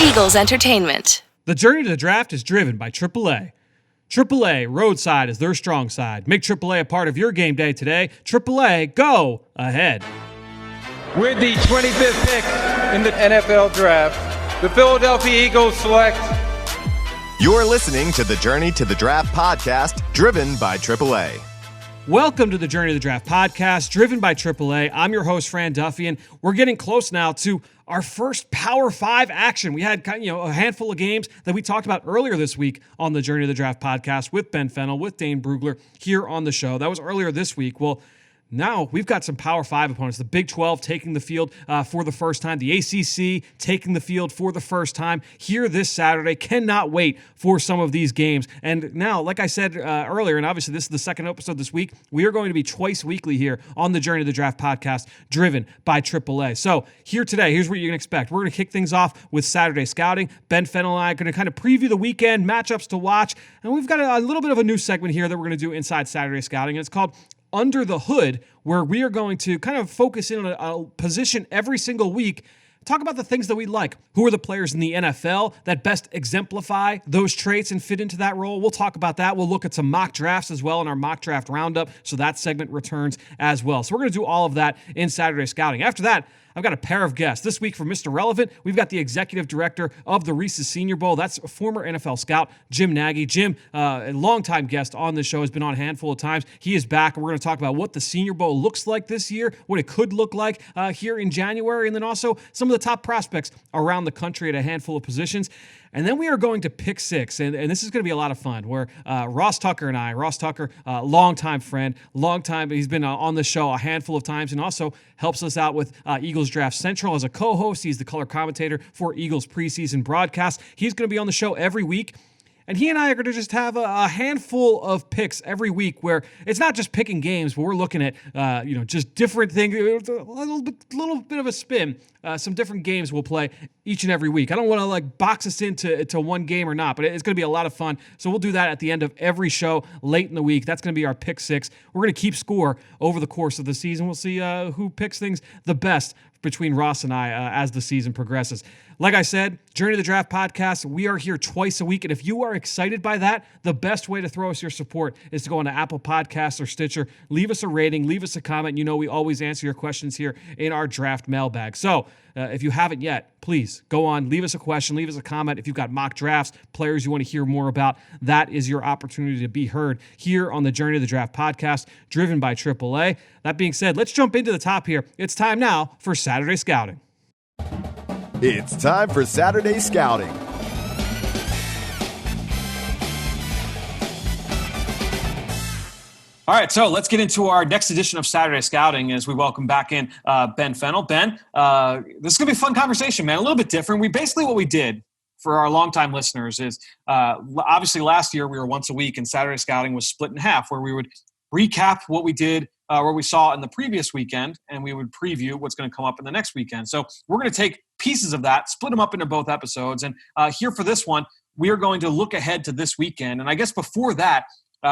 Eagles Entertainment. The journey to the draft is driven by AAA. AAA, roadside is their strong side. Make AAA a part of your game day today. AAA, go ahead. With the 25th pick in the NFL Draft, the Philadelphia Eagles select. You're listening to the Journey to the Draft podcast, driven by AAA. Welcome to the Journey to the Draft podcast, driven by AAA. I'm your host, Fran Duffy, and we're getting close now to our first Power 5 action. We had a handful of games that we talked about earlier this week on the Journey to the Draft podcast with Ben Fennell, with Dane Brugler here on the show. That was earlier this week. Well, now we've got some Power 5 opponents. The Big 12 taking the field for the first time. The ACC taking the field for the first time here this Saturday. Cannot wait for some of these games. And now, like I said earlier, and obviously this is the second episode this week, we are going to be twice weekly here on the Journey to the Draft podcast, driven by AAA. So here today, here's what you can expect. We're going to kick things off with Saturday scouting. Ben Fennell and I are going to kind of preview the weekend, matchups to watch. And we've got a little bit of a new segment here that we're going to do inside Saturday scouting. And it's called Under the Hood, where we are going to kind of focus in on a position every single week, talk about the things that we like. Who are the players in the NFL that best exemplify those traits and fit into that role? We'll talk about that. We'll look at some mock drafts as well in our mock draft roundup, so that segment returns as well. So we're going to do all of that in Saturday Scouting. After that, I've got a pair of guests. This week for Mr. Relevant, we've got the executive director of the Reese's Senior Bowl. That's former NFL scout Jim Nagy. Jim, a longtime guest on this show, has been on a handful of times. He is back, and we're going to talk about what the Senior Bowl looks like this year, what it could look like here in January, and then also some of the top prospects around the country at a handful of positions. And then we are going to pick six, and this is going to be a lot of fun, where Ross Tucker, longtime friend, he's been on the show a handful of times and also helps us out with Eagles Draft Central as a co-host. He's the color commentator for Eagles preseason broadcast. He's going to be on the show every week. And he and I are going to just have a handful of picks every week where it's not just picking games, but we're looking at, just different things, a little bit of a spin, some different games we'll play each and every week. I don't want to box us into one game or not, but it's going to be a lot of fun. So we'll do that at the end of every show late in the week. That's going to be our pick six. We're going to keep score over the course of the season. We'll see who picks things the best between Ross and I as the season progresses. Like I said, Journey to the Draft podcast, we are here twice a week, and if you are excited by that, the best way to throw us your support is to go on to Apple Podcasts or Stitcher, leave us a rating, leave us a comment. You know we always answer your questions here in our draft mailbag. So if you haven't yet, please go on, leave us a question, leave us a comment. If you've got mock drafts, players you want to hear more about, that is your opportunity to be heard here on the Journey to the Draft podcast, driven by AAA. That being said, let's jump into the top here. It's time now for Saturday Scouting. It's time for Saturday Scouting. All right, so let's get into our next edition of Saturday Scouting as we welcome back in Ben Fennell. Ben, this is going to be a fun conversation, man. A little bit different. What we did for our longtime listeners is obviously last year we were once a week, and Saturday Scouting was split in half, where we would recap what we did, what we saw in the previous weekend, and we would preview what's going to come up in the next weekend. So we're going to take pieces of that, split them up into both episodes, and here for this one, we are going to look ahead to this weekend. And I guess before that,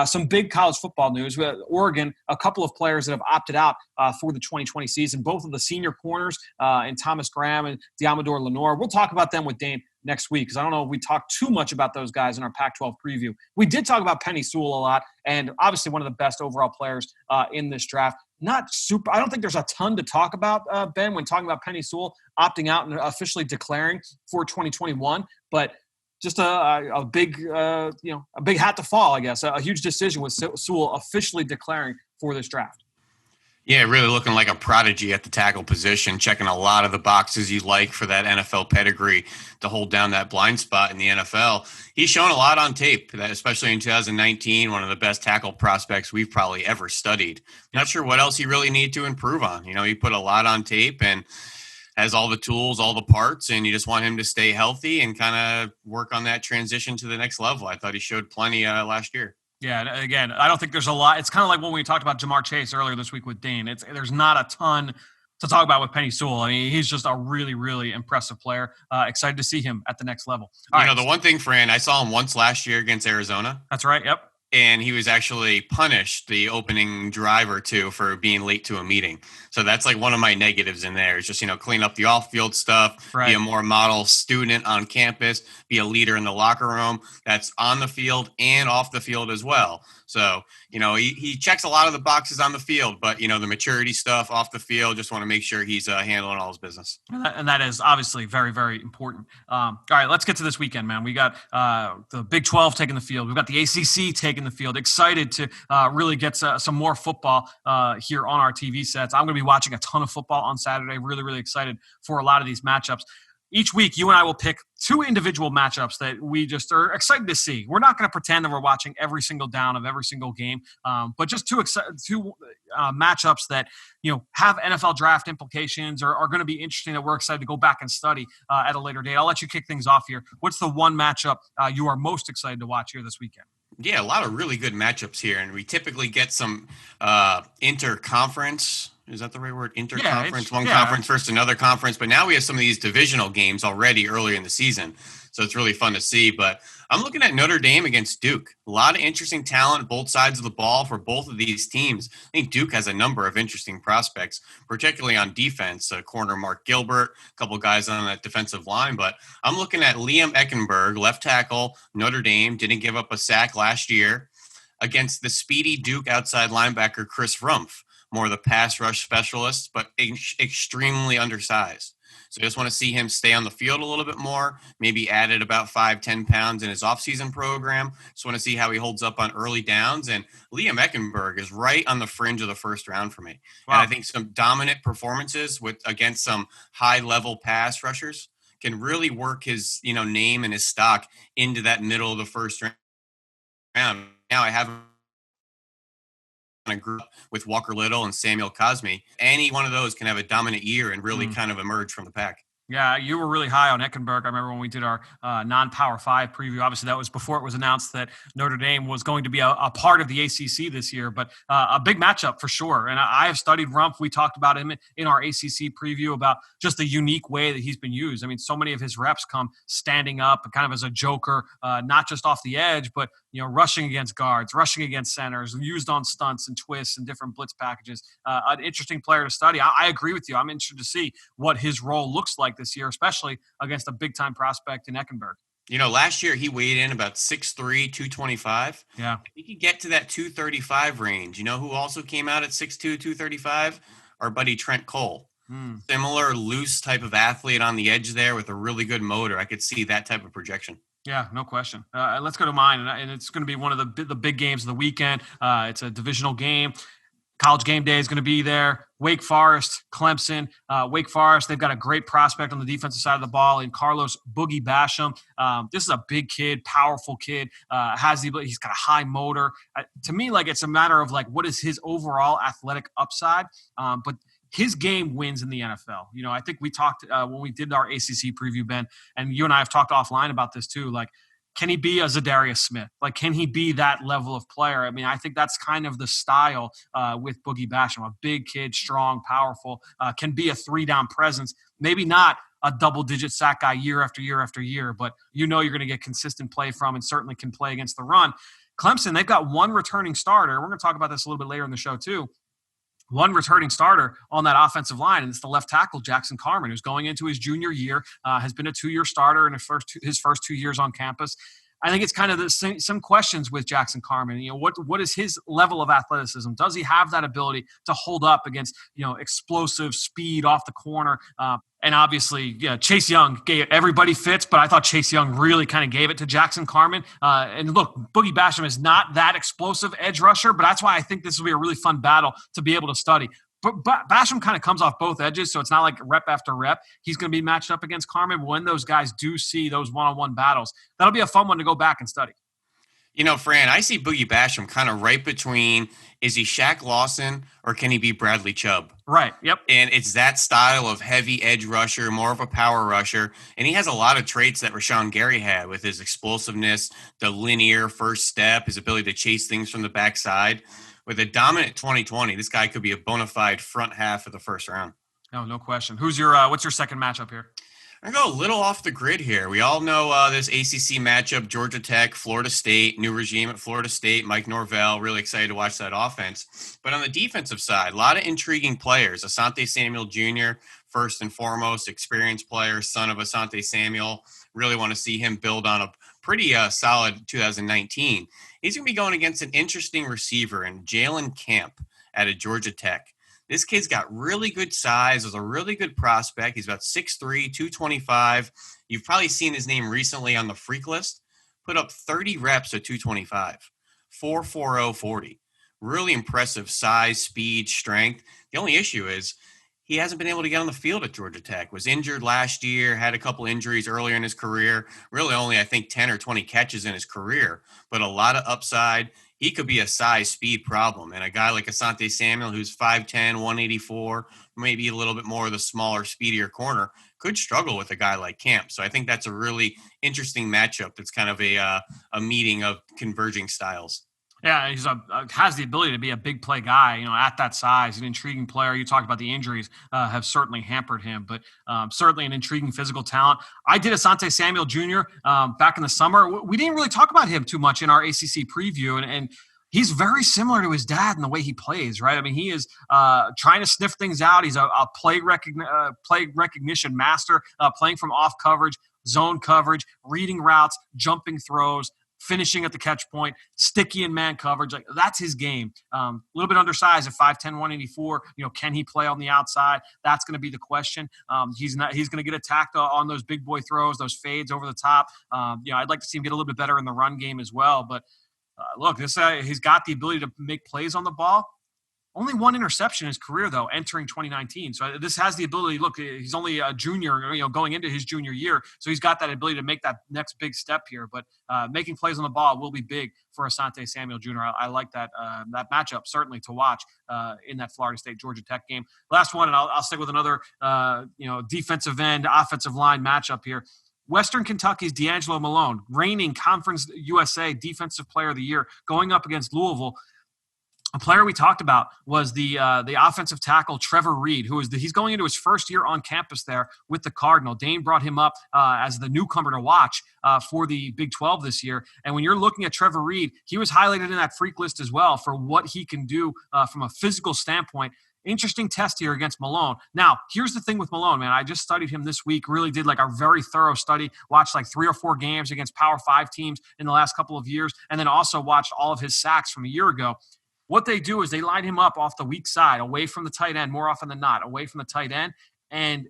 some big college football news. We have Oregon, a couple of players that have opted out for the 2020 season, both of the senior corners and Thomas Graham and Diamador Lenore. We'll talk about them with Dane next week because I don't know if we talked too much about those guys in our Pac-12 preview. We did talk about Penny Sewell a lot, and obviously one of the best overall players in this draft. Not super. I don't think there's a ton to talk about, Ben, when talking about Penny Sewell opting out and officially declaring for 2021, but just a big hat to fall, I guess. A huge decision with Sewell officially declaring for this draft. Yeah, really looking like a prodigy at the tackle position, checking a lot of the boxes you like for that NFL pedigree to hold down that blind spot in the NFL. He's shown a lot on tape, especially in 2019, one of the best tackle prospects we've probably ever studied. Not sure what else he really needed to improve on. He put a lot on tape and has all the tools, all the parts, and you just want him to stay healthy and kind of work on that transition to the next level. I thought he showed plenty last year. Yeah, and again, I don't think there's a lot. It's kind of like when we talked about Jamar Chase earlier this week with Dane. There's not a ton to talk about with Penny Sewell. I mean, he's just a really, really impressive player. Excited to see him at the next level. The one thing, Fran, I saw him once last year against Arizona. That's right, yep. and he was actually punished the opening drive or two for being late to a meeting. So that's like one of my negatives in there is just, clean up the off-field stuff, Right. be a more model student on campus, be a leader in the locker room that's on the field and off the field as well. So, he checks a lot of the boxes on the field, but, the maturity stuff off the field, just want to make sure he's handling all his business. And that is obviously very, very important. All right, let's get to this weekend, man. We got the Big 12 taking the field. We've got the ACC taking the field. Excited to really get some more football here on our TV sets. I'm going to be watching a ton of football on Saturday. Really, really excited for a lot of these matchups. Each week, you and I will pick two individual matchups that we just are excited to see. We're not going to pretend that we're watching every single down of every single game, but just two matchups that have NFL draft implications or are going to be interesting that we're excited to go back and study at a later date. I'll let you kick things off here. What's the one matchup you are most excited to watch here this weekend? Yeah, a lot of really good matchups here, and we typically get some interconference. Is that the right word? Interconference, conference versus another conference. But now we have some of these divisional games already early in the season. So it's really fun to see. But I'm looking at Notre Dame against Duke. A lot of interesting talent, both sides of the ball for both of these teams. I think Duke has a number of interesting prospects, particularly on defense. Corner Mark Gilbert, a couple guys on that defensive line. But I'm looking at Liam Eckenberg, left tackle, Notre Dame, didn't give up a sack last year, against the speedy Duke outside linebacker Chris Rumpf. More of the pass rush specialist, but extremely undersized. So I just want to see him stay on the field a little bit more, maybe added about 5-10 pounds in his offseason program. Just want to see how he holds up on early downs. And Liam Eckenberg is right on the fringe of the first round for me. Wow. And I think some dominant performances against some high-level pass rushers can really work his name and his stock into that middle of the first round. Now I have a group with Walker Little and Samuel Cosme. Any one of those can have a dominant year and really kind of emerge from the pack. Yeah, you were really high on Eckenberg. I remember when we did our non-Power 5 preview. Obviously, that was before it was announced that Notre Dame was going to be a part of the ACC this year, but a big matchup for sure. And I have studied Rumpf. We talked about him in our ACC preview about just the unique way that he's been used. I mean, so many of his reps come standing up kind of as a joker, not just off the edge, but rushing against guards, rushing against centers, used on stunts and twists and different blitz packages. An interesting player to study. I agree with you. I'm interested to see what his role looks like this year, especially against a big-time prospect in Eckenberg. Last year he weighed in about 6'3", 225. Yeah. He could get to that 235 range. You know who also came out at 6'2", 235? Our buddy Trent Cole. Similar loose type of athlete on the edge there with a really good motor. I could see that type of projection. Yeah, no question. Let's go to mine, and it's going to be one of the big games of the weekend. It's a divisional game. College Game Day is going to be there. Wake Forest, Clemson. Wake Forest, they've got a great prospect on the defensive side of the ball in Carlos Boogie Basham. This is a big kid, powerful kid. He's got a high motor. To me, it's a matter of what is his overall athletic upside. But his game wins in the NFL. I think we talked when we did our ACC preview, Ben, and you and I have talked offline about this too. Can he be a Zadarius Smith? Can he be that level of player? I mean, I think that's kind of the style with Boogie Basham. A big kid, strong, powerful, can be a 3-down presence. Maybe not a double-digit sack guy year after year after year, but you're going to get consistent play from and certainly can play against the run. Clemson, they've got one returning starter. We're going to talk about this a little bit later in the show too. One returning starter on that offensive line, and it's the left tackle, Jackson Carman, who's going into his junior year, has been a 2-year starter in his first 2 years on campus. I think it's kind of some questions with Jackson Carman. What is his level of athleticism? Does he have that ability to hold up against, explosive speed off the corner? And obviously, Chase Young gave everybody fits, but I thought Chase Young really kind of gave it to Jackson Carman. And look, Boogie Basham is not that explosive edge rusher, but that's why I think this will be a really fun battle to be able to study. But Basham kind of comes off both edges, so it's not like rep after rep. He's going to be matched up against Carman. When those guys do see those one-on-one battles, that'll be a fun one to go back and study. Fran, I see Boogie Basham kind of right between, is he Shaq Lawson or can he be Bradley Chubb? Right, yep. And it's that style of heavy edge rusher, more of a power rusher. And he has a lot of traits that Rashawn Gary had with his explosiveness, the linear first step, his ability to chase things from the backside. With a dominant 2020, this guy could be a bona fide front half of the first round. No question. What's your second matchup here? I go a little off the grid here. We all know this ACC matchup, Georgia Tech, Florida State, new regime at Florida State, Mike Norvell, really excited to watch that offense. But on the defensive side, a lot of intriguing players. Asante Samuel Jr., first and foremost, experienced player, son of Asante Samuel. Really want to see him build on a pretty solid 2019. He's going to be going against an interesting receiver in Jalen Camp out of Georgia Tech. This kid's got really good size, is a really good prospect. He's about 6'3", 225. You've probably seen his name recently on the freak list. Put up 30 reps at 225, 4.40 40. Really impressive size, speed, strength. The only issue is he hasn't been able to get on the field at Georgia Tech. Was injured last year, had a couple injuries earlier in his career. Really only, I think, 10 or 20 catches in his career, but a lot of upside. He could be a size speed problem. And a guy like Asante Samuel, who's 5'10", 184, maybe a little bit more of the smaller, speedier corner, could struggle with a guy like Camp. So I think that's a really interesting matchup. That's kind of a meeting of converging styles. Yeah, he's has the ability to be a big play guy, at that size, an intriguing player. You talked about the injuries have certainly hampered him, but certainly an intriguing physical talent. I did Asante Samuel Jr. Back in the summer. We didn't really talk about him too much in our ACC preview, and he's very similar to his dad in the way he plays, right? I mean, he is trying to sniff things out. He's a play recognition master, playing from off coverage, zone coverage, reading routes, jumping throws, finishing at the catch point, sticky in man coverage. Like, that's his game. A little bit undersized at 5'10", 184. Can he play on the outside? That's going to be the question. He's going to get attacked on those big boy throws, those fades over the top. I'd like to see him get a little bit better in the run game as well. But look, he's got the ability to make plays on the ball. Only one interception in his career, though, entering 2019. So this has the ability. Look, he's only a junior, going into his junior year. So he's got that ability to make that next big step here. But making plays on the ball will be big for Asante Samuel Jr. I like that matchup, certainly, to watch in that Florida State-Georgia Tech game. Last one, and I'll stick with another, defensive end, offensive line matchup here. Western Kentucky's D'Angelo Malone, reigning Conference USA Defensive Player of the Year, going up against Louisville. A player we talked about was the offensive tackle Trevor Reed, he's going into his first year on campus there with the Cardinal. Dane brought him up as the newcomer to watch for the Big 12 this year. And when you're looking at Trevor Reed, he was highlighted in that freak list as well for what he can do from a physical standpoint. Interesting test here against Malone. Now, here's the thing with Malone, man. I just studied him this week, really did like a very thorough study, watched like 3 or 4 games against Power 5 teams in the last couple of years, and then also watched all of his sacks from a year ago. What they do is they line him up off the weak side, away from the tight end, more often than not, away from the tight end, and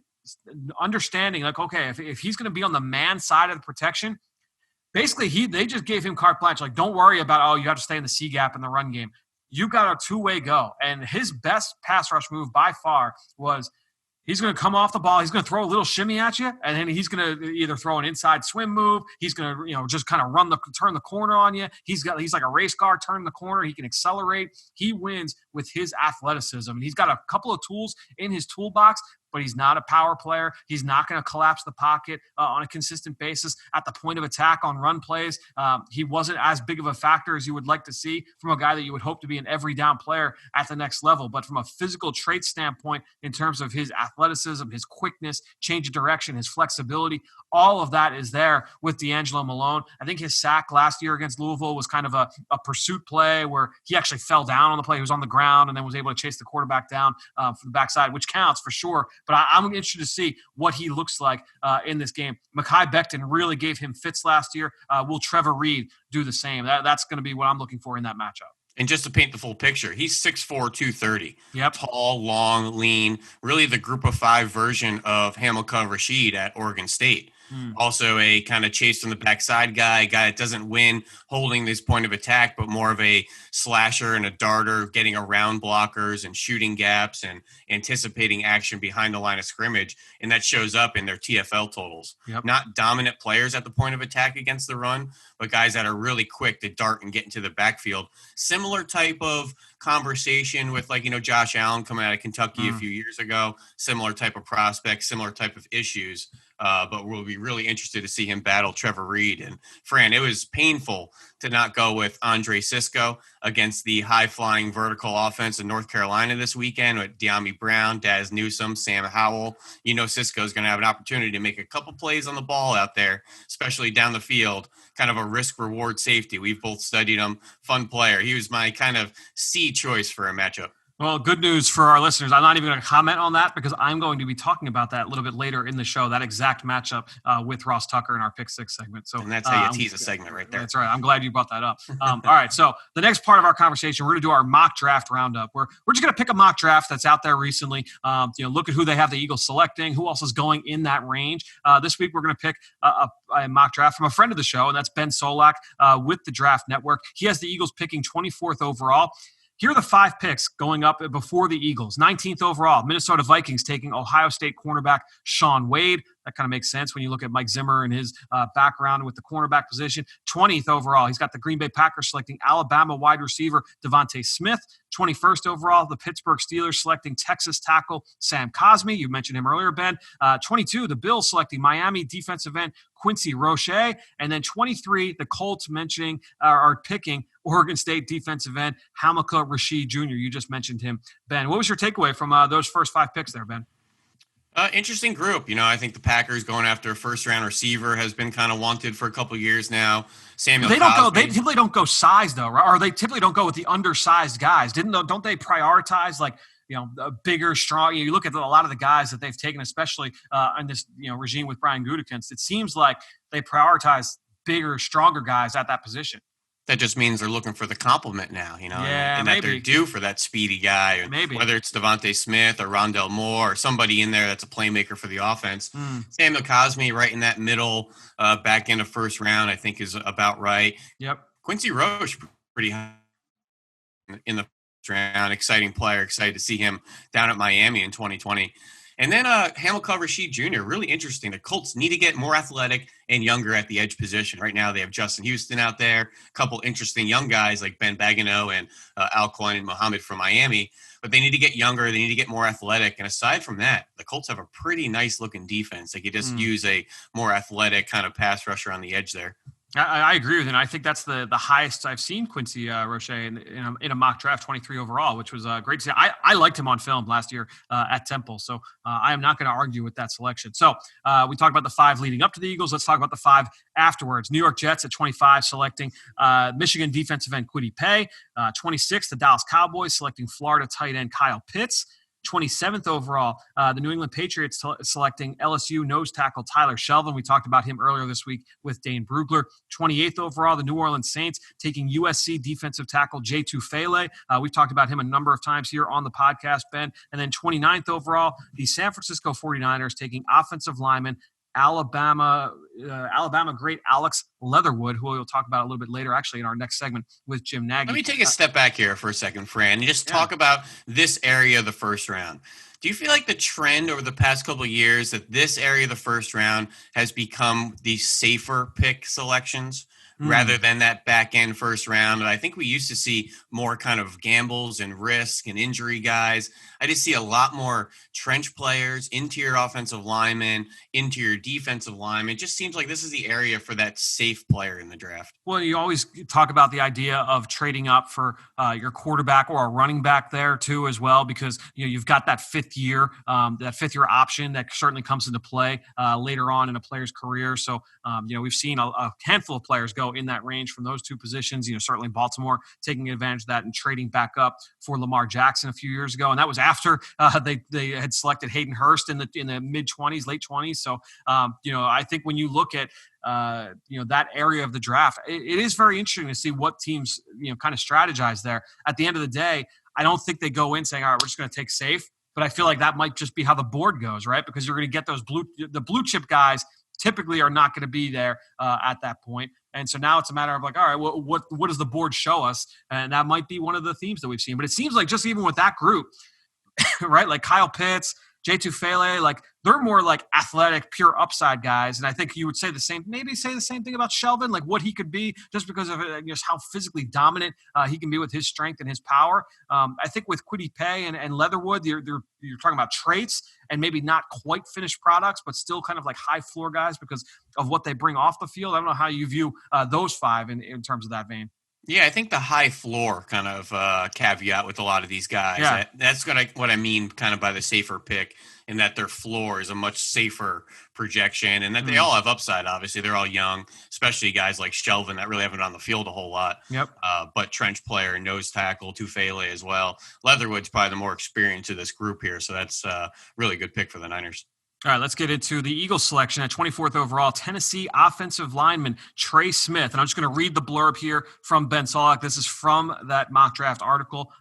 understanding like, okay, if he's going to be on the man side of the protection, basically they just gave him carte blanche. Like, don't worry about, you have to stay in the C gap in the run game. You got a two-way go. And his best pass rush move by far was he's going to come off the ball. He's going to throw a little shimmy at you, and then he's going to either throw an inside swim move. He's going to, just kind of turn the corner on you. He's like a race car turning the corner. He can accelerate. He wins with his athleticism, and he's got a couple of tools in his toolbox, but he's not a power player. He's not going to collapse the pocket on a consistent basis at the point of attack on run plays. He wasn't as big of a factor as you would like to see from a guy that you would hope to be an every down player at the next level. But from a physical trait standpoint, in terms of his athleticism, his quickness, change of direction, his flexibility, all of that is there with D'Angelo Malone. I think his sack last year against Louisville was kind of a pursuit play where he actually fell down on the play. He was on the ground and then was able to chase the quarterback down from the backside, which counts for sure. But I'm interested to see what he looks like in this game. Mekhi Becton really gave him fits last year. Will Trevor Reed do the same? That's going to be what I'm looking for in that matchup. And just to paint the full picture, he's 6'4", 230. Yep. Tall, long, lean, really the group of 5 version of Hamilton Rashid at Oregon State. Also a kind of chase from the backside guy that doesn't win holding this point of attack, but more of a slasher and a darter, getting around blockers and shooting gaps and anticipating action behind the line of scrimmage. And that shows up in their TFL totals. Yep. Not dominant players at the point of attack against the run, but guys that are really quick to dart and get into the backfield. Similar type of conversation with Josh Allen coming out of Kentucky a few years ago. Similar type of prospects, similar type of issues. but we'll be really interested to see him battle Trevor Reed. And Fran, it was painful to not go with Andre Cisco against the high-flying vertical offense in North Carolina this weekend with De'Ami Brown, Daz Newsome, Sam Howell. You know Cisco's going to have an opportunity to make a couple plays on the ball out there, especially down the field, kind of a risk-reward safety. We've both studied him. Fun player. He was my kind of C choice for a matchup. Well, good news for our listeners. I'm not even going to comment on that because I'm going to be talking about that a little bit later in the show, that exact matchup with Ross Tucker in our Pick Six segment. So, and that's how you tease a segment right there. That's right. I'm glad you brought that up. All right. So the next part of our conversation, we're going to do our mock draft roundup. We're just going to pick a mock draft that's out there recently. Look at who they have the Eagles selecting, who else is going in that range. This week, we're going to pick a mock draft from a friend of the show, and that's Ben Solak with the Draft Network. He has the Eagles picking 24th overall. Here are the 5 picks going up before the Eagles. 19th overall, Minnesota Vikings taking Ohio State cornerback Shaun Wade. That kind of makes sense when you look at Mike Zimmer and his background with the cornerback position. 20th overall, he's got the Green Bay Packers selecting Alabama wide receiver Devontae Smith. 21st overall, the Pittsburgh Steelers selecting Texas tackle Sam Cosmi. You mentioned him earlier, Ben. 22, the Bills selecting Miami defensive end Quincy Roche. And then 23, the Colts are picking Oregon State defensive end Hamilcar Rashed Jr. You just mentioned him, Ben. What was your takeaway from those first 5 picks there, Ben? Interesting group. I think the Packers going after a first-round receiver has been kind of wanted for a couple of years now. Samuel Cosmi. They typically don't go size though, right? Or they typically don't go with the undersized guys. Don't they prioritize a bigger, strong? You look at a lot of the guys that they've taken, especially in this regime with Brian Gutekunst. It seems like they prioritize bigger, stronger guys at that position. That just means they're looking for the compliment now, Yeah, and maybe. that they're due for that speedy guy. Maybe. Whether it's Devontae Smith or Rondell Moore or somebody in there that's a playmaker for the offense. Samuel Cosmi right in that middle, back end of first round, I think is about right. Yep. Quincy Roche, pretty high in the first round. Exciting player. Excited to see him down at Miami in 2020. And then Hamilcar Rashed Jr., really interesting. The Colts need to get more athletic and younger at the edge position. Right now they have Justin Houston out there, a couple interesting young guys like Ben Bagano and Alcoin and Muhammad from Miami. But they need to get younger. They need to get more athletic. And aside from that, the Colts have a pretty nice-looking defense. They could just use a more athletic kind of pass rusher on the edge there. I agree with you. And I think that's the highest I've seen Quincy Roche in a mock draft, 23 overall, which was great to see. I liked him on film last year at Temple, so I am not going to argue with that selection. So we talked about the 5 leading up to the Eagles. Let's talk about the 5 afterwards. New York Jets at 25 selecting Michigan defensive end Kwity Paye. 26, the Dallas Cowboys selecting Florida tight end Kyle Pitts. 27th overall, the New England Patriots selecting LSU nose tackle Tyler Shelvin. We talked about him earlier this week with Dane Brugler. 28th overall, the New Orleans Saints taking USC defensive tackle Jay Tufele. We've talked about him a number of times here on the podcast, Ben. And then 29th overall, the San Francisco 49ers taking offensive lineman Alabama great Alex Leatherwood, who we'll talk about a little bit later, actually, in our next segment with Jim Nagy. Let me take a step back here for a second, Fran, and just talk about this area of the first round. Do you feel like the trend over the past couple of years that this area of the first round has become the safer pick selections rather than that back end first round? And I think we used to see more kind of gambles and risk and injury guys. I just see a lot more trench players, interior offensive linemen, interior defensive linemen. It just seems like this is the area for that safe player in the draft. Well, you always talk about the idea of trading up for your quarterback or a running back there too, as well, because you've got that fifth year option that certainly comes into play later on in a player's career. So we've seen a handful of players go in that range from those 2 positions. Certainly Baltimore taking advantage of that and trading back up for Lamar Jackson a few years ago, and that was after they had selected Hayden Hurst in the mid 20s, late 20s. So I think when you look at that area of the draft, it is very interesting to see what teams kind of strategize there. At the end of the day, I don't think they go in saying, all right, we're just going to take safe, but I feel like that might just be how the board goes, right? Because you're going to get the blue chip guys typically are not going to be there at that point. And so now it's a matter of like, all right, well, what does the board show us? And that might be one of the themes that we've seen. But it seems like just even with that group, right, like Kyle Pitts, Jay Tufele, like they're more like athletic, pure upside guys. And I think you would say the same thing about Shelvin, like what he could be just because of just how physically dominant he can be with his strength and his power. I think with Kwity Paye and Leatherwood, you're talking about traits and maybe not quite finished products, but still kind of like high floor guys because of what they bring off the field. I don't know how you view those five in terms of that vein. Yeah, I think the high floor kind of caveat with a lot of these guys. Yeah. That's what I mean kind of by the safer pick, in that their floor is a much safer projection and that they all have upside. Obviously, they're all young, especially guys like Shelvin that really haven't been on the field a whole lot. Yep. But trench player, nose tackle, Tufele as well. Leatherwood's probably the more experienced of this group here, so that's a really good pick for the Niners. All right, let's get into the Eagles selection at 24th overall, Tennessee offensive lineman Trey Smith. And I'm just going to read the blurb here from Ben Solak. This is from that mock draft article.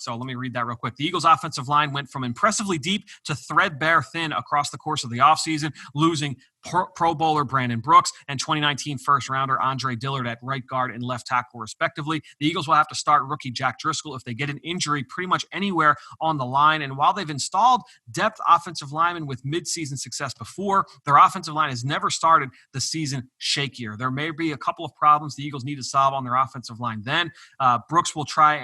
So let me read that real quick. The Eagles offensive line went from impressively deep to threadbare thin across the course of the offseason, losing Pro Bowler Brandon Brooks and 2019 first-rounder Andre Dillard at right guard and left tackle, respectively. The Eagles will have to start rookie Jack Driscoll if they get an injury pretty much anywhere on the line. And while they've installed depth offensive linemen with midseason success before, their offensive line has never started the season shakier. There may be a couple of problems the Eagles need to solve on their offensive line. Then Brooks will try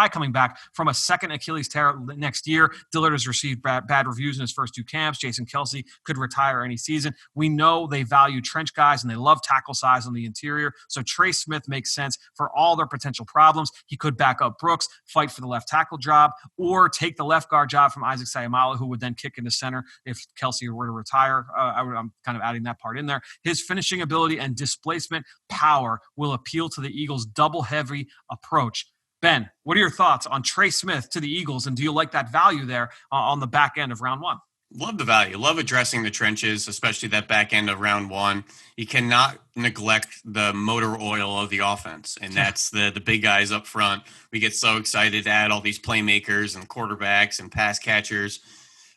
coming back from a second Achilles tear next year. Dillard has received bad reviews in his first two camps. Jason Kelsey could retire any season. We know they value trench guys and they love tackle size on the interior. So Trey Smith makes sense for all their potential problems. He could back up Brooks, fight for the left tackle job, or take the left guard job from Isaac Sayamala, who would then kick into center if Kelsey were to retire. I'm kind of adding that part in there. His finishing ability and displacement power will appeal to the Eagles' double-heavy approach. Ben, what are your thoughts on Trey Smith to the Eagles, and do you like that value there on the back end of round one? Love the value. Love addressing the trenches, especially that back end of round one. You cannot neglect the motor oil of the offense, and that's the big guys up front. We get so excited to add all these playmakers and quarterbacks and pass catchers,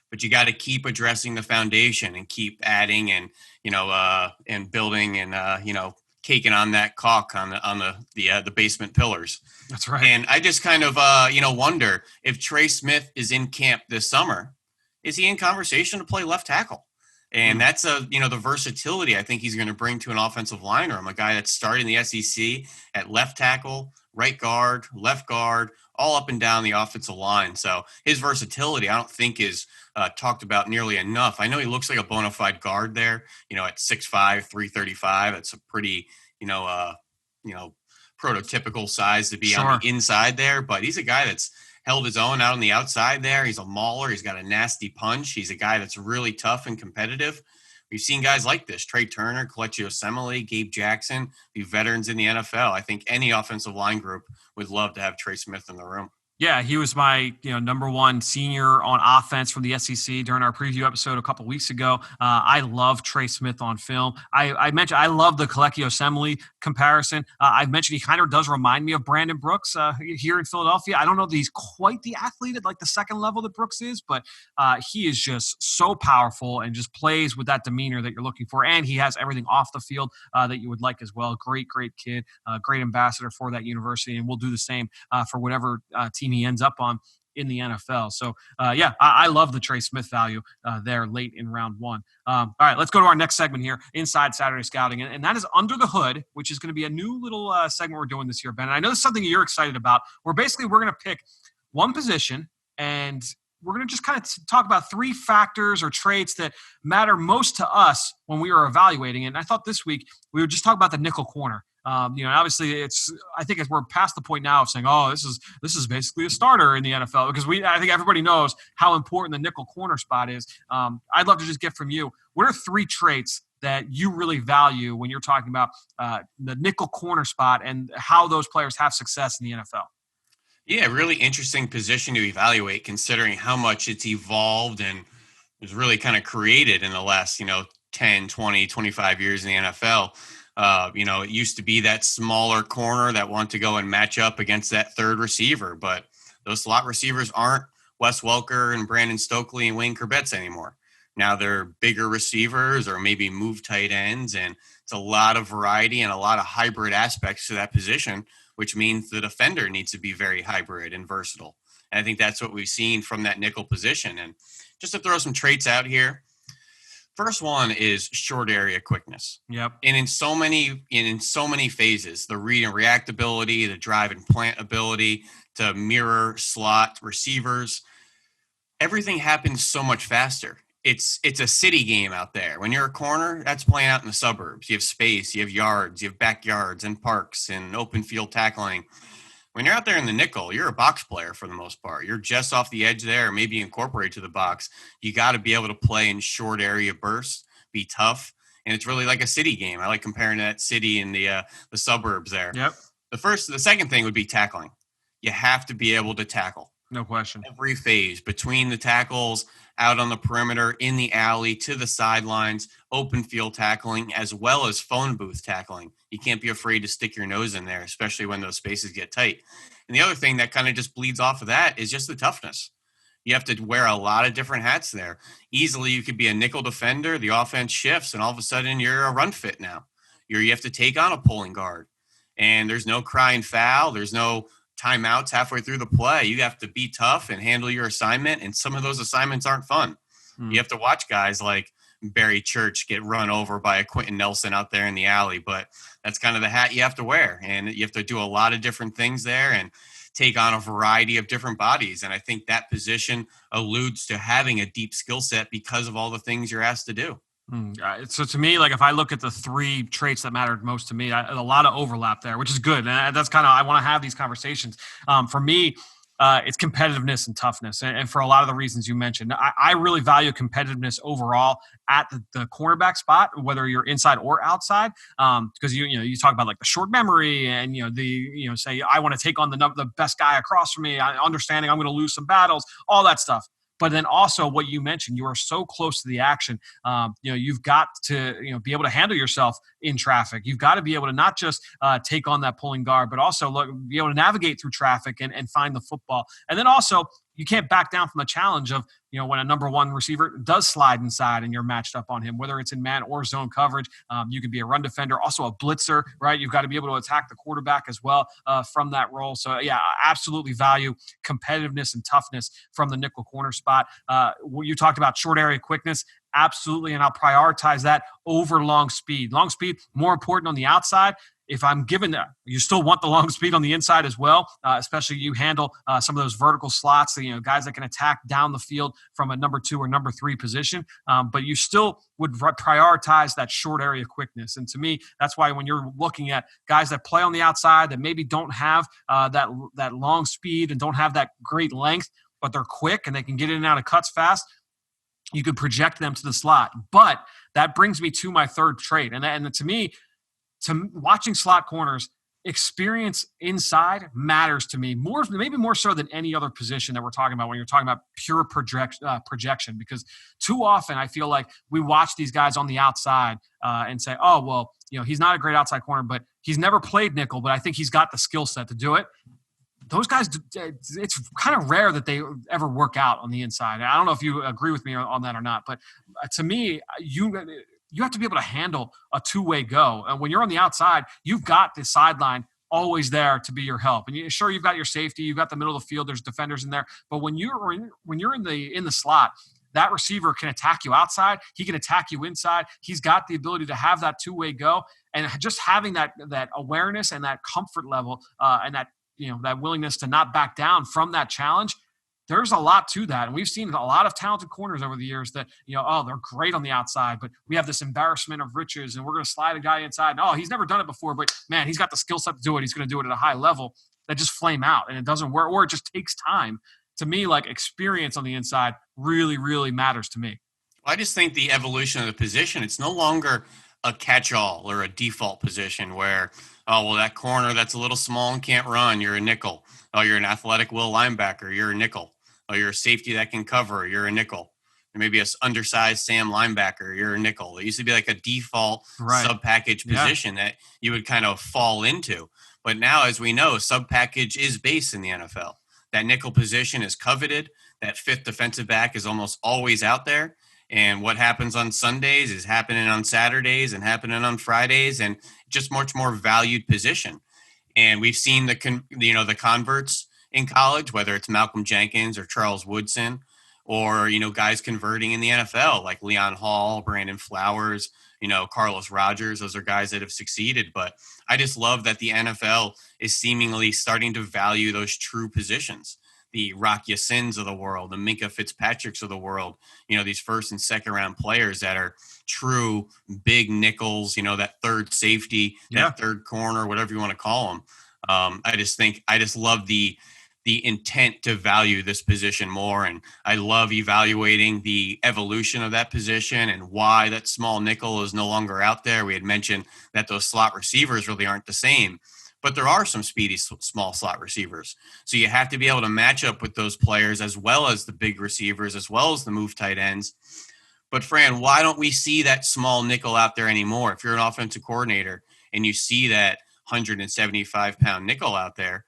but you got to keep addressing the foundation and keep adding and and building and caking on that caulk on the basement pillars. That's right. And I just kind of wonder if Trey Smith is in camp this summer. Is he in conversation to play left tackle? And that's the versatility I think he's going to bring to an offensive line room. A guy that's starting the SEC at left tackle, right guard, left guard, all up and down the offensive line. So his versatility, I don't think is talked about nearly enough. I know he looks like a bona fide guard there, at 6'5", 335. That's a pretty, prototypical size to be on the inside there. But he's a guy that's held his own out on the outside there. He's a mauler. He's got a nasty punch. He's a guy that's really tough and competitive. We've seen guys like this, Trey Turner, Kelechi Osemele, Gabe Jackson, be veterans in the NFL. I think any offensive line group would love to have Trey Smith in the room. Yeah, he was my number one senior on offense from the SEC during our preview episode a couple weeks ago. I love Trey Smith on film. I mentioned I love the Kelechi Osemele comparison. I've mentioned he kind of does remind me of Brandon Brooks here in Philadelphia. I don't know that he's quite the athlete at like the second level that Brooks is, but he is just so powerful and just plays with that demeanor that you're looking for. And he has everything off the field that you would like as well. Great kid, great ambassador for that university, and we'll do the same for whatever team he ends up on in the NFL. So, I love the Trey Smith value there late in round one. All right, let's go to our next segment here, Inside Saturday Scouting, and that is Under the Hood, which is going to be a new little segment we're doing this year, Ben. And I know this is something you're excited about, where basically we're going to pick one position and we're going to just kind of talk about three factors or traits that matter most to us when we are evaluating it. And I thought this week we would just talk about the nickel corner. Obviously I think we're past the point now of saying, oh, this is basically a starter in the NFL, because I think everybody knows how important the nickel corner spot is. I'd love to just get from you, what are three traits that you really value when you're talking about the nickel corner spot and how those players have success in the NFL? Yeah, really interesting position to evaluate, considering how much it's evolved and was really kind of created in the last, 10, 20, 25 years in the NFL. It used to be that smaller corner that wanted to go and match up against that third receiver, but those slot receivers aren't Wes Welker and Brandon Stokely and Wayne Corbetts anymore. Now they're bigger receivers or maybe move tight ends, and it's a lot of variety and a lot of hybrid aspects to that position, which means the defender needs to be very hybrid and versatile. And I think that's what we've seen from that nickel position. And just to throw some traits out here, first one is short area quickness. Yep. And in so many phases, the read and react ability, the drive and plant ability, to mirror slot receivers, everything happens so much faster. It's a city game out there. When you're a corner, that's playing out in the suburbs. You have space, you have yards, you have backyards and parks and open field tackling. When you're out there in the nickel, you're a box player for the most part. You're just off the edge there, maybe incorporate to the box. You got to be able to play in short area bursts, be tough, and it's really like a city game. I like comparing that city and the suburbs there. Yep. The second thing would be tackling. You have to be able to tackle. No question. Every phase, between the tackles, out on the perimeter, in the alley, to the sidelines, open field tackling, as well as phone booth tackling. You can't be afraid to stick your nose in there, especially when those spaces get tight. And the other thing that kind of just bleeds off of that is just the toughness. You have to wear a lot of different hats there. Easily, you could be a nickel defender, the offense shifts, and all of a sudden you're a run fit now. You have to take on a pulling guard. And there's no crying foul. There's no timeouts halfway through the play. You have to be tough and handle your assignment, and some of those assignments aren't fun. You have to watch guys like Barry Church get run over by a Quentin Nelson out there in the alley, but that's kind of the hat you have to wear, and you have to do a lot of different things there and take on a variety of different bodies. And I think that position alludes to having a deep skill set because of all the things you're asked to do. So to me, like if I look at the three traits that mattered most to me, a lot of overlap there, which is good. And that's kind of, I want to have these conversations. For me, it's competitiveness and toughness. And for a lot of the reasons you mentioned, I really value competitiveness overall at the cornerback spot, whether you're inside or outside. Because you talk about like the short memory and, say I want to take on the best guy across from me, understanding I'm going to lose some battles, all that stuff. But then also what you mentioned, you are so close to the action. You've got to be able to handle yourself in traffic. You've got to be able to not just take on that pulling guard, but also be able to navigate through traffic and find the football. And then also you can't back down from the challenge of when a number one receiver does slide inside and you're matched up on him, whether it's in man or zone coverage. You can be a run defender, also a blitzer, right? You've got to be able to attack the quarterback as well from that role. So, yeah, I absolutely value competitiveness and toughness from the nickel corner spot. You talked about short area quickness. Absolutely, and I'll prioritize that over long speed. Long speed, more important on the outside. If I'm given that, you still want the long speed on the inside as well, especially you handle some of those vertical slots, guys that can attack down the field from a number 2 or number 3 position. But you still would prioritize that short area quickness. And to me, that's why when you're looking at guys that play on the outside that maybe don't have that long speed and don't have that great length, but they're quick and they can get in and out of cuts fast, you could project them to the slot. But that brings me to my third trait. And to me, watching slot corners, experience inside matters to me maybe more so than any other position that we're talking about when you're talking about pure projection. Because too often I feel like we watch these guys on the outside and say, oh, well, he's not a great outside corner, but he's never played nickel, but I think he's got the skill set to do it. Those guys, it's kind of rare that they ever work out on the inside. I don't know if you agree with me on that or not, but to me, you have to be able to handle a two-way go. And when you're on the outside, you've got the sideline always there to be your help. And you've got your safety, you've got the middle of the field, there's defenders in there. But when you're in the slot, that receiver can attack you outside. He can attack you inside. He's got the ability to have that two-way go. And just having that awareness and that comfort level and that willingness to not back down from that challenge, there's a lot to that. And we've seen a lot of talented corners over the years that, they're great on the outside, but we have this embarrassment of riches and we're going to slide a guy inside. And, he's never done it before, but man, he's got the skill set to do it. He's going to do it at a high level. That just flame out and it doesn't work, or it just takes time. To me, like experience on the inside really, really matters to me. I just think the evolution of the position, it's no longer a catch-all or a default position where, that corner that's a little small and can't run, you're a nickel. Oh, you're an athletic will linebacker, you're a nickel. Oh, you're a safety that can cover, you're a nickel. Or maybe a undersized Sam linebacker, you're a nickel. It used to be like a default sub-package position that you would kind of fall into. But now, as we know, sub-package is base in the NFL. That nickel position is coveted. That fifth defensive back is almost always out there. And what happens on Sundays is happening on Saturdays and happening on Fridays, and just much more valued position. And we've seen the converts in college, whether it's Malcolm Jenkins or Charles Woodson, or, guys converting in the NFL like Leon Hall, Brandon Flowers, Carlos Rogers. Those are guys that have succeeded. But I just love that the NFL is seemingly starting to value those true positions. The Rock Yasins of the world, the Minka Fitzpatricks of the world, these first and second round players that are true big nickels, that third safety, that third corner, whatever you want to call them. I just love the intent to value this position more. And I love evaluating the evolution of that position and why that small nickel is no longer out there. We had mentioned that those slot receivers really aren't the same, but there are some speedy small slot receivers. So you have to be able to match up with those players as well as the big receivers, as well as the move tight ends. But Fran, why don't we see that small nickel out there anymore? If you're an offensive coordinator and you see that 175-pound nickel out there,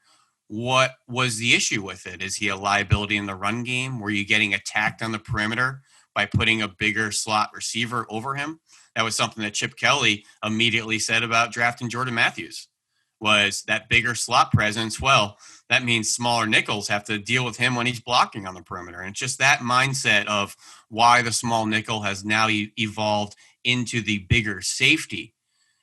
what was the issue with it? Is he a liability in the run game? Were you getting attacked on the perimeter by putting a bigger slot receiver over him? That was something that Chip Kelly immediately said about drafting Jordan Matthews, was that bigger slot presence. Well, that means smaller nickels have to deal with him when he's blocking on the perimeter. And it's just that mindset of why the small nickel has now evolved into the bigger safety,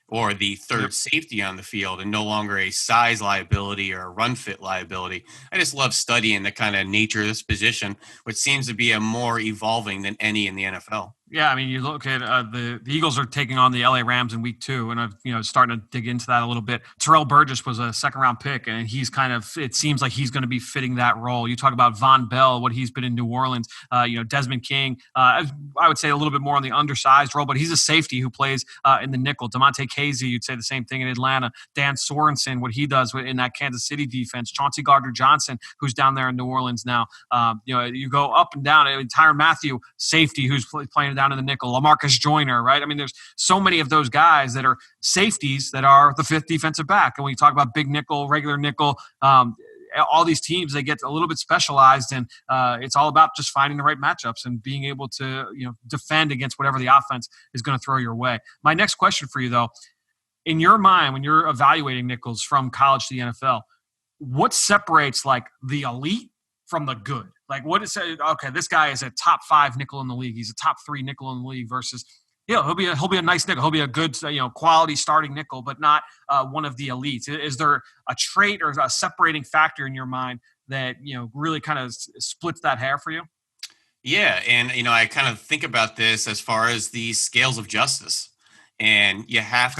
or the third safety on the field, and no longer a size liability or a run fit liability. I just love studying the kind of nature of this position, which seems to be a more evolving than any in the NFL. Yeah, I mean, you look at the Eagles are taking on the LA Rams in week 2, and I've starting to dig into that a little bit. Terrell Burgess was a second-round pick, and he's it seems like he's going to be fitting that role. You talk about Von Bell, what he's been in New Orleans. Desmond King, I would say a little bit more on the undersized role, but he's a safety who plays in the nickel. Demonte Casey, you'd say the same thing in Atlanta. Dan Sorensen, what he does in that Kansas City defense. Chauncey Gardner-Johnson, who's down there in New Orleans now. You go up and down. Tyrann Mathieu, safety, who's playing down in the nickel. LaMarcus Joyner, right? I mean, there's so many of those guys that are safeties that are the fifth defensive back. And when you talk about big nickel, regular nickel, all these teams, they get a little bit specialized, and it's all about just finding the right matchups and being able to defend against whatever the offense is going to throw your way. My next question for you, though, in your mind, when you're evaluating nickels from college to the NFL, what separates like the elite from the good? Like, what is it? Okay, this guy is a top 5 nickel in the league. He's a top 3 nickel in the league versus, he'll be a nice nickel. He'll be a good, quality starting nickel, but not one of the elites. Is there a trait or a separating factor in your mind that, really kind of splits that hair for you? Yeah. And, I kind of think about this as far as the scales of justice, and you have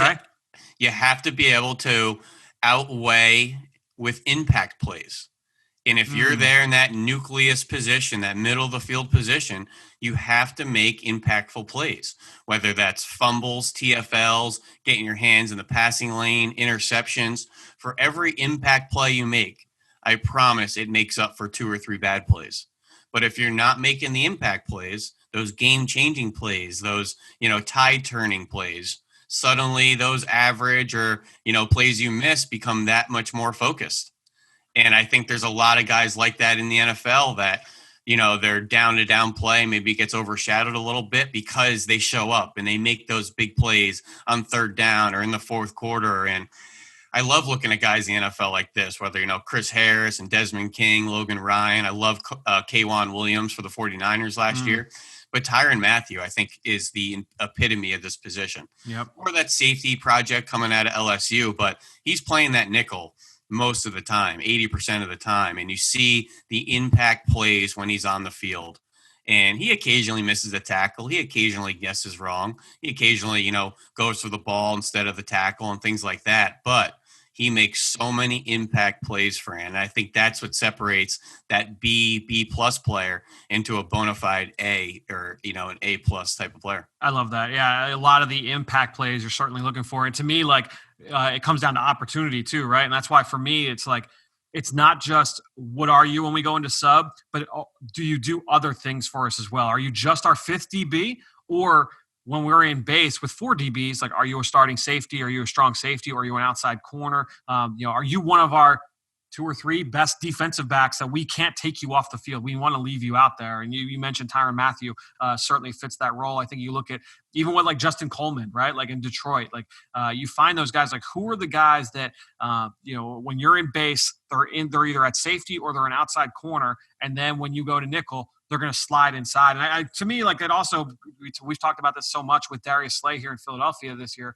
to be able to outweigh with impact plays. And if you're there in that nucleus position, that middle of the field position, you have to make impactful plays, whether that's fumbles, TFLs, getting your hands in the passing lane, interceptions. For every impact play you make, I promise it makes up for 2 or 3 bad plays. But if you're not making the impact plays, those game-changing plays, those, tide-turning plays, suddenly those average or, plays you miss become that much more focused. And I think there's a lot of guys like that in the NFL that, their down-to-down play maybe gets overshadowed a little bit because they show up and they make those big plays on third down or in the fourth quarter. And I love looking at guys in the NFL like this, whether, Chris Harris and Desmond King, Logan Ryan. I love K'Wan Williams for the 49ers last year. But Tyrann Mathieu, I think, is the epitome of this position. Yep. Or that safety project coming out of LSU, but he's playing that nickel most of the time, 80% of the time. And you see the impact plays when he's on the field. And he occasionally misses a tackle. He occasionally guesses wrong. He occasionally, goes for the ball instead of the tackle and things like that. But he makes so many impact plays, Fran. And I think that's what separates that B+ player into a bona fide A, or, an A+ type of player. I love that. Yeah, a lot of the impact plays you're certainly looking for. And to me, it comes down to opportunity too, right? And that's why for me, it's like, it's not just what are you when we go into sub, but do you do other things for us as well? Are you just our 5th DB, or when we're in base with 4 DBs, like, are you a starting safety? Are you a strong safety? Or are you an outside corner? Are you one of our 2 or 3 best defensive backs that we can't take you off the field. We want to leave you out there. And you mentioned Tyrann Mathieu certainly fits that role. I think you look at even with like Justin Coleman, right? Like in Detroit, like you find those guys, like who are the guys that, when you're in base, they're either at safety or they're an outside corner. And then when you go to nickel, they're going to slide inside. And to me, like it also, we've talked about this so much with Darius Slay here in Philadelphia this year,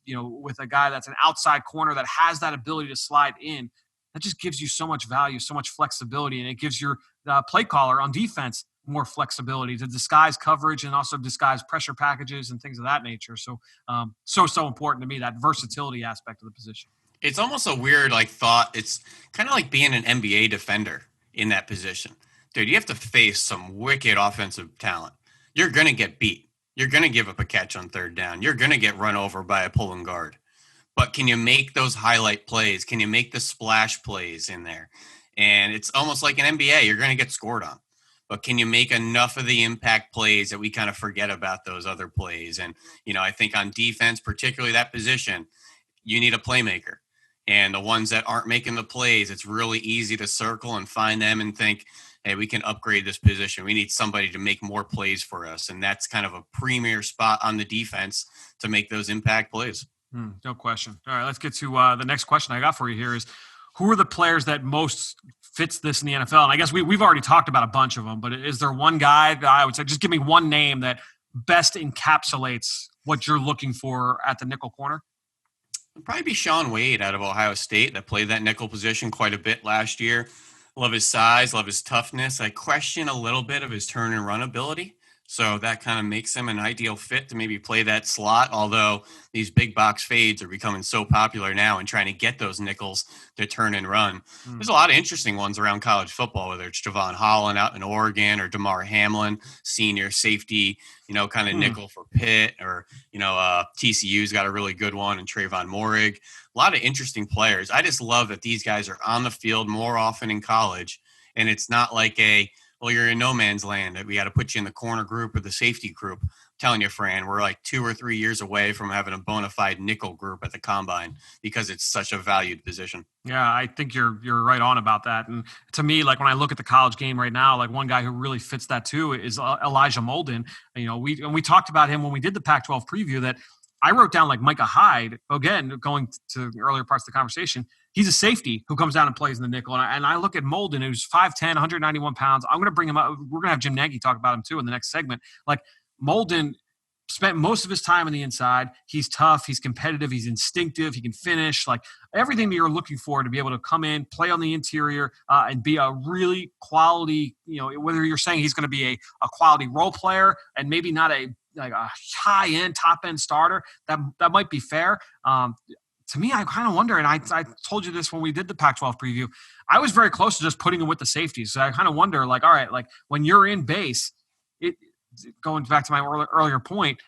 with a guy that's an outside corner that has that ability to slide in. That just gives you so much value, so much flexibility, and it gives your play caller on defense more flexibility to disguise coverage and also disguise pressure packages and things of that nature. So, so important to me, that versatility aspect of the position. It's almost a weird thought. It's kind of like being an NBA defender in that position. Dude, you have to face some wicked offensive talent. You're going to get beat. You're going to give up a catch on third down. You're going to get run over by a pulling guard. But can you make those highlight plays? Can you make the splash plays in there? And it's almost like an NBA. You're going to get scored on. But can you make enough of the impact plays that we kind of forget about those other plays? And, I think on defense, particularly that position, you need a playmaker. And the ones that aren't making the plays, it's really easy to circle and find them and think, hey, we can upgrade this position. We need somebody to make more plays for us. And that's kind of a premier spot on the defense to make those impact plays. No question. All right, let's get to the next question I got for you here is, who are the players that most fits this in the NFL? And I guess we've already talked about a bunch of them, but is there one guy that I would say, just give me one name that best encapsulates what you're looking for at the nickel corner? It'd probably be Shaun Wade out of Ohio State that played that nickel position quite a bit last year. Love his size, love his toughness. I question a little bit of his turn and run ability. So that kind of makes him an ideal fit to maybe play that slot, although these big box fades are becoming so popular now and trying to get those nickels to turn and run. There's a lot of interesting ones around college football, whether it's Javon Holland out in Oregon or DeMar Hamlin, senior safety, kind of nickel for Pitt, or, TCU's got a really good one, and Trayvon Moehrig. A lot of interesting players. I just love that these guys are on the field more often in college, and it's not like you're in no man's land. We got to put you in the corner group or the safety group. I'm telling you, Fran, we're like 2 or 3 years away from having a bona fide nickel group at the combine because it's such a valued position. Yeah, I think you're right on about that. And to me, like when I look at the college game right now, like one guy who really fits that too is Elijah Molden. We talked about him when we did the Pac-12 preview that I wrote down like Micah Hyde, again, going to the earlier parts of the conversation. He's a safety who comes down and plays in the nickel. And I look at Molden, who's 5'10", 191 pounds. I'm going to bring him up. We're going to have Jim Nagy talk about him too in the next segment. Like Molden spent most of his time on the inside. He's tough. He's competitive. He's instinctive. He can finish. Like everything that you're looking for to be able to come in, play on the interior, and be a really quality, whether you're saying he's going to be a quality role player and maybe not a high-end, top-end starter, that might be fair. To me, I kind of wonder, and I told you this when we did the Pac-12 preview, I was very close to just putting him with the safeties. So I kind of wonder, all right, when you're in base, going back to my earlier point,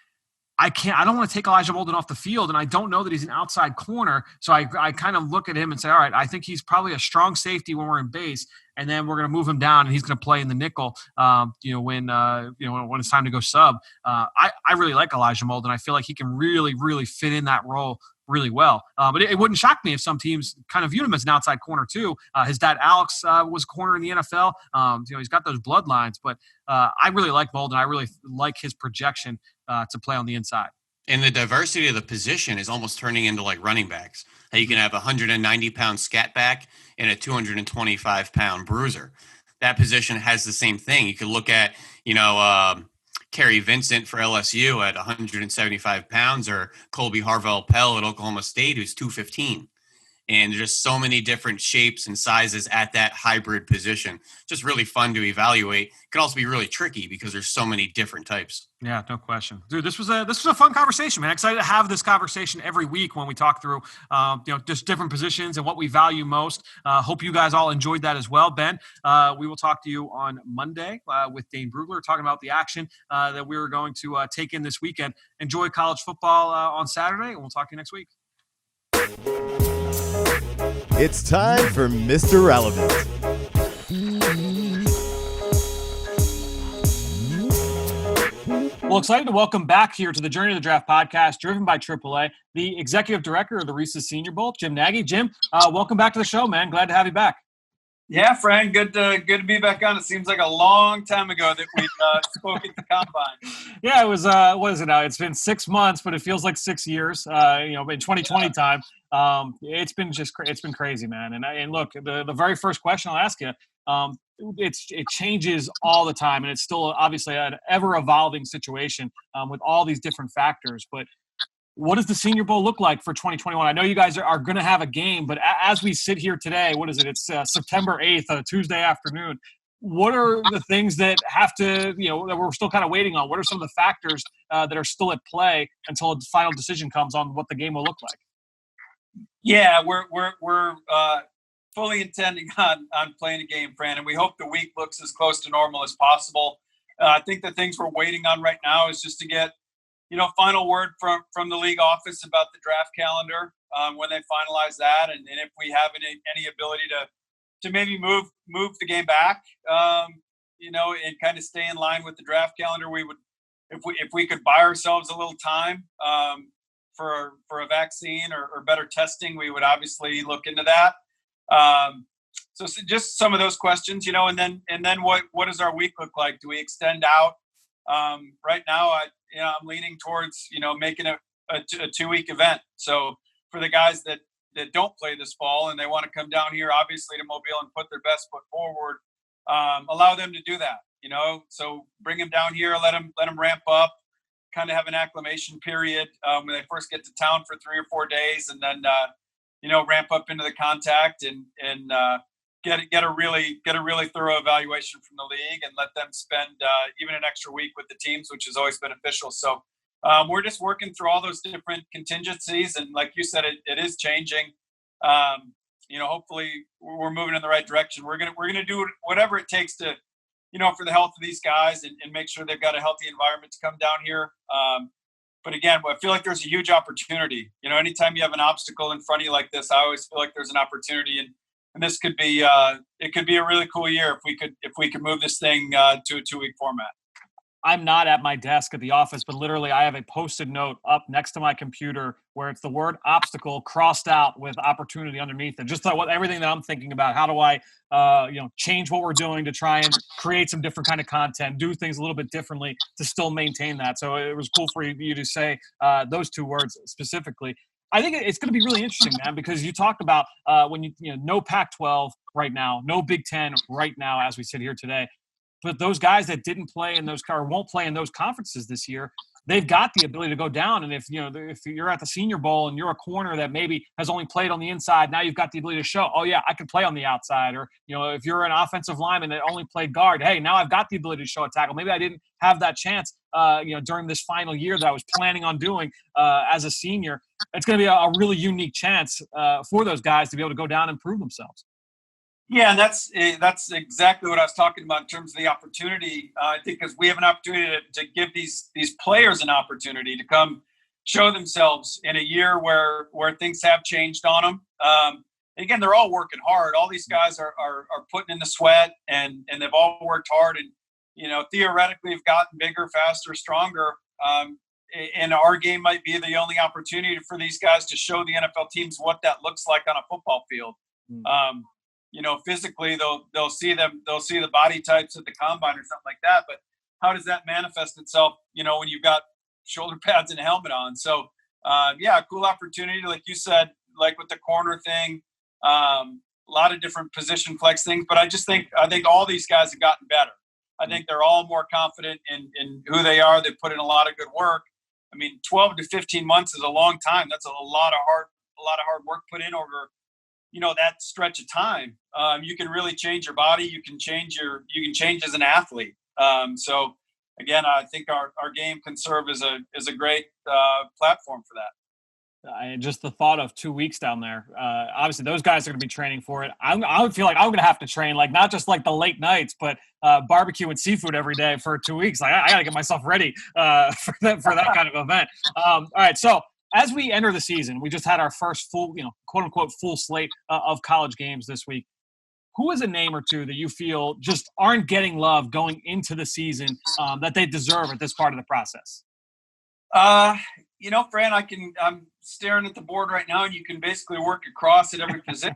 I don't want to take Elijah Molden off the field, and I don't know that he's an outside corner. So I kind of look at him and say, all right, I think he's probably a strong safety when we're in base, and then we're going to move him down, and he's going to play in the nickel. When it's time to go sub. I really like Elijah Molden. I feel like he can really, really fit in that role really well. But it wouldn't shock me if some teams kind of viewed him as an outside corner too. His dad, Alex, was a corner in the NFL. He's got those bloodlines, but I really like Molden. I really like his projection to play on the inside. And the diversity of the position is almost turning into like running backs. How you can have a 190-pound scat back and a 225-pound bruiser. That position has the same thing. You could look at, Kerry Vincent for LSU at 175 pounds, or Colby Harvell-Pell at Oklahoma State, who's 215. And just so many different shapes and sizes at that hybrid position. Just really fun to evaluate. It can also be really tricky because there's so many different types. Yeah, no question. Dude, this was a fun conversation, man. Excited to have this conversation every week when we talk through, just different positions and what we value most. Hope you guys all enjoyed that as well. Ben, we will talk to you on Monday with Dane Brugler, talking about the action that we were going to take in this weekend. Enjoy college football on Saturday, and we'll talk to you next week. It's time for Mr. Relevant. Well, excited to welcome back here to the Journey of the Draft podcast, driven by AAA, the executive director of the Reese's Senior Bowl, Jim Nagy. Jim, welcome back to the show, man. Glad to have you back. Yeah, Fran, good to be back on. It seems like a long time ago that we spoke at the Combine. Yeah, it was, what is it now? It's been 6 months, but it feels like 6 years, in 2020 time. It's been crazy, man. And look, the very first question I'll ask you, it changes all the time, and it's still obviously an ever-evolving situation with all these different factors. But what does the Senior Bowl look like for 2021? I know you guys are going to have a game, but as we sit here today, what is it? It's September 8th, Tuesday afternoon. What are the things that have to, that we're still kind of waiting on? What are some of the factors that are still at play until a final decision comes on what the game will look like? Yeah, we're fully intending on playing a game, Fran, and we hope the week looks as close to normal as possible. I think the things we're waiting on right now is just to get, final word from the league office about the draft calendar when they finalize that, and if we have any ability to maybe move the game back, and kind of stay in line with the draft calendar. We would, if we could buy ourselves a little time for a vaccine or better testing, we would obviously look into that. So just some of those questions, and then what does our week look like? Do we extend out? Right now, I'm leaning towards, making a 2-week event. So for the guys that don't play this fall and they want to come down here, obviously, to Mobile and put their best foot forward, allow them to do that, so bring them down here, let them ramp up, kind of have an acclimation period when they first get to town for 3 or 4 days, and then, ramp up into the contact and get a really thorough evaluation from the league, and let them spend even an extra week with the teams, which is always beneficial. So we're just working through all those different contingencies, and like you said, it is changing. Hopefully we're moving in the right direction. We're gonna do whatever it takes to, for the health of these guys, and make sure they've got a healthy environment to come down here. But again, I feel like there's a huge opportunity. Anytime you have an obstacle in front of you like this, I always feel like there's an opportunity, and this could be it could be a really cool year if we could move this thing to a 2-week format. I'm not at my desk at the office, but literally I have a Post-it note up next to my computer where it's the word obstacle crossed out with opportunity underneath it. Just everything that I'm thinking about. How do I, change what we're doing to try and create some different kind of content, do things a little bit differently to still maintain that. So it was cool for you to say those 2 words specifically. I think it's going to be really interesting, man, because you talked about when no Pac-12 right now, no Big Ten right now as we sit here today. But those guys that didn't play in those or won't play in those conferences this year, they've got the ability to go down. And if you're at the Senior Bowl and you're a corner that maybe has only played on the inside, now you've got the ability to show, oh yeah, I can play on the outside. Or if you're an offensive lineman that only played guard, hey, now I've got the ability to show a tackle. Maybe I didn't have that chance, during this final year that I was planning on doing as a senior. It's going to be a really unique chance for those guys to be able to go down and prove themselves. Yeah, and that's exactly what I was talking about in terms of the opportunity. I think because we have an opportunity to give these players an opportunity to come show themselves in a year where things have changed on them. Again, they're all working hard. All these guys are putting in the sweat, and they've all worked hard, and theoretically have gotten bigger, faster, stronger. And our game might be the only opportunity for these guys to show the NFL teams what that looks like on a football field. Physically they'll see the body types at the combine or something like that. But how does that manifest itself, when you've got shoulder pads and a helmet on? So, cool opportunity. Like you said, like with the corner thing, a lot of different position flex things. But I think all these guys have gotten better. I think they're all more confident in who they are. They've put in a lot of good work. I mean, 12 to 15 months is a long time. That's a lot of hard work put in over, that stretch of time. You can really change your body. You can change as an athlete. So again, I think our game can serve as a great platform for that. Just the thought of 2 weeks down there. Obviously, those guys are going to be training for it. I would feel like I'm going to have to train, like not just like the late nights, but barbecue and seafood every day for 2 weeks. Like I got to get myself ready for that kind of event. All right, so as we enter the season, we just had our first full, quote unquote, full slate of college games this week. who is a name or two that you feel just aren't getting love going into the season that they deserve at this part of the process? Fran, I'm staring at the board right now, and you can basically work across at every position.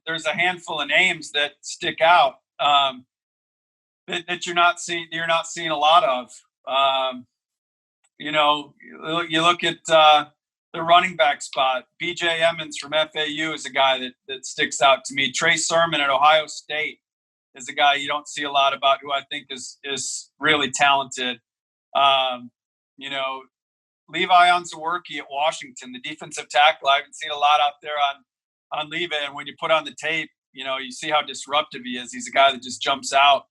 There's a handful of names that stick out that you're not seeing a lot of. You look at the running back spot. B.J. Emmons from FAU is a guy that sticks out to me. Trey Sermon at Ohio State is a guy you don't see a lot about, who I think is really talented. Levi Onwuzurike at Washington, the defensive tackle. I haven't seen a lot out there on Levi, and when you put on the tape, you see how disruptive he is. He's a guy that just jumps out.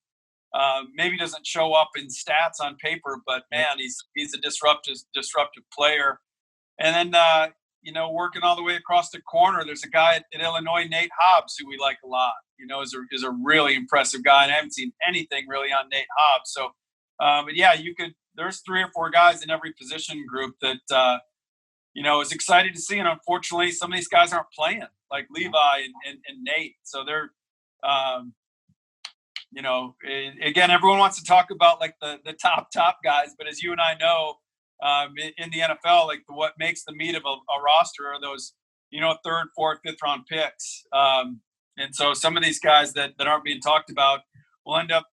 Maybe doesn't show up in stats on paper, but man, he's a disruptive player. And then working all the way across the corner, there's a guy at Illinois, Nate Hobbs, who we like a lot. Is a really impressive guy, and I haven't seen anything really on Nate Hobbs. So, but yeah, there's 3 or 4 guys in every position group that is excited to see, and unfortunately, some of these guys aren't playing, like Levi and Nate. So they're again, everyone wants to talk about like the top guys, but as you and I know, in the NFL, like what makes the meat of a roster are those, 3rd, 4th, 5th round picks. And so some of these guys that aren't being talked about will end up,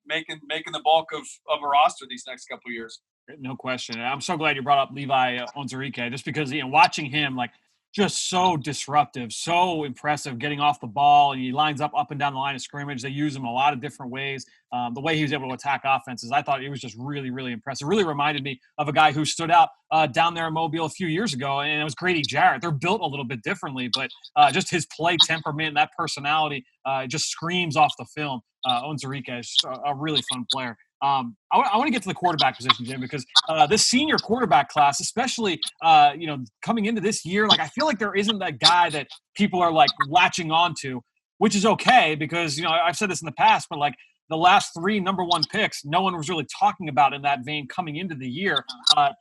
making the bulk of a roster these next couple of years. No question. And I'm so glad you brought up Levi Onwuzurike, just because, watching him, like, just so disruptive, so impressive, getting off the ball, and he lines up and down the line of scrimmage. They use him a lot of different ways. The way he was able to attack offenses, I thought it was just really, really impressive. It really reminded me of a guy who stood out down there in Mobile a few years ago, and it was Grady Jarrett. They're built a little bit differently, but just his play temperament, that personality, just screams off the film. Onwuzurike is a really fun player. I want to get to the quarterback position, Jim, because this senior quarterback class, especially, coming into this year, like, I feel like there isn't that guy that people are like latching on to, which is okay because, I've said this in the past, but like the last 3 number 1 picks, no one was really talking about in that vein coming into the year.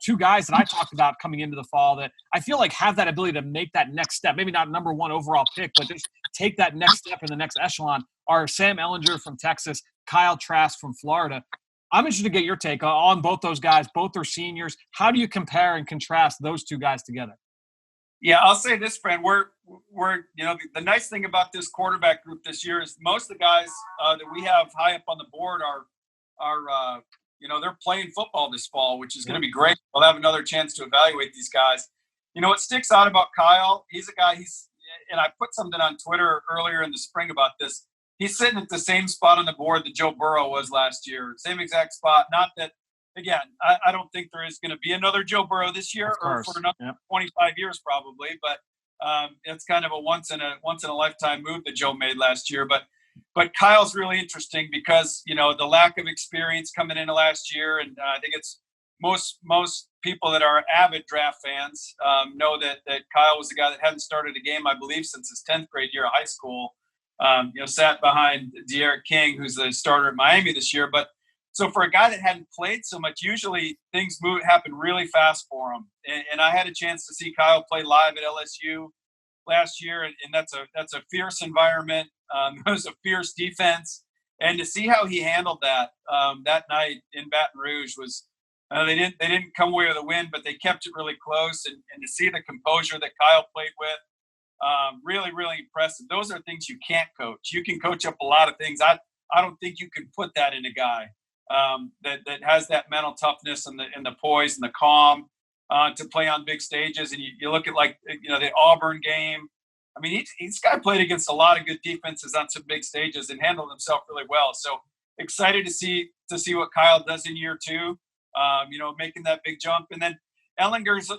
2 guys that I talked about coming into the fall that I feel like have that ability to make that next step, maybe not number 1 overall pick, but just take that next step in the next echelon, are Sam Ehlinger from Texas, Kyle Trask from Florida. I'm interested to get your take on both those guys. Both are seniors. How do you compare and contrast those 2 guys together? Yeah, I'll say this, friend. We're the nice thing about this quarterback group this year is most of the guys that we have high up on the board are they're playing football this fall, which is going to be great. We'll have another chance to evaluate these guys. What sticks out about Kyle, he's a guy, and I put something on Twitter earlier in the spring about this. He's sitting at the same spot on the board that Joe Burrow was last year. Same exact spot. Not that, again, I don't think there is going to be another Joe Burrow this year or for another 25 years probably. But it's kind of a once in a lifetime move that Joe made last year. But Kyle's really interesting because the lack of experience coming into last year, and I think it's most people that are avid draft fans know that Kyle was the guy that hadn't started a game, I believe, since his 10th grade year of high school. Sat behind De'Aaron King, who's the starter at Miami this year. But so for a guy that hadn't played so much, usually things happen really fast for him. And I had a chance to see Kyle play live at LSU last year, and that's a fierce environment. It was a fierce defense, and to see how he handled that night in Baton Rouge was they didn't come away with a win, but they kept it really close. And to see the composure that Kyle played with. Really, really impressive. Those are things you can't coach. You can coach up a lot of things. I don't think you can put that in a guy that has that mental toughness and the poise and the calm to play on big stages. And you look at the Auburn game. I mean, this guy played against a lot of good defenses on some big stages and handled himself really well. So excited to see what Kyle does in year 2. Making that big jump, and then. Ehlinger's,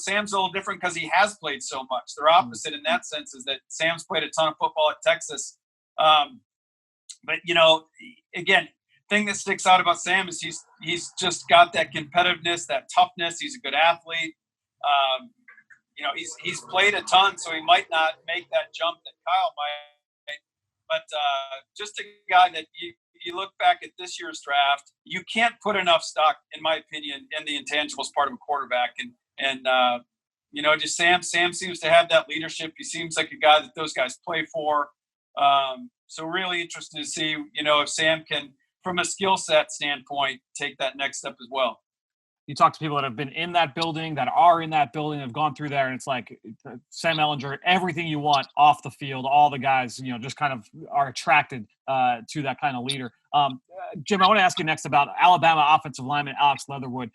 Sam's a little different because he has played so much. They're opposite in that sense, is that Sam's played a ton of football at Texas. But, again, thing that sticks out about Sam is he's just got that competitiveness, that toughness. He's a good athlete. He's played a ton, so he might not make that jump that Kyle might. But just a guy that you look back at this year's draft, you can't put enough stock, in my opinion, in the intangibles part of a quarterback. And just Sam seems to have that leadership. He seems like a guy that those guys play for. So really interested to see, if Sam can, from a skill set standpoint, take that next step as well. You talk to people that have been in that building, that are in that building, have gone through there, and it's like Sam Ehlinger, everything you want off the field. All the guys, just kind of are attracted to that kind of leader. Jim, I want to ask you next about Alabama offensive lineman Alex Leatherwood.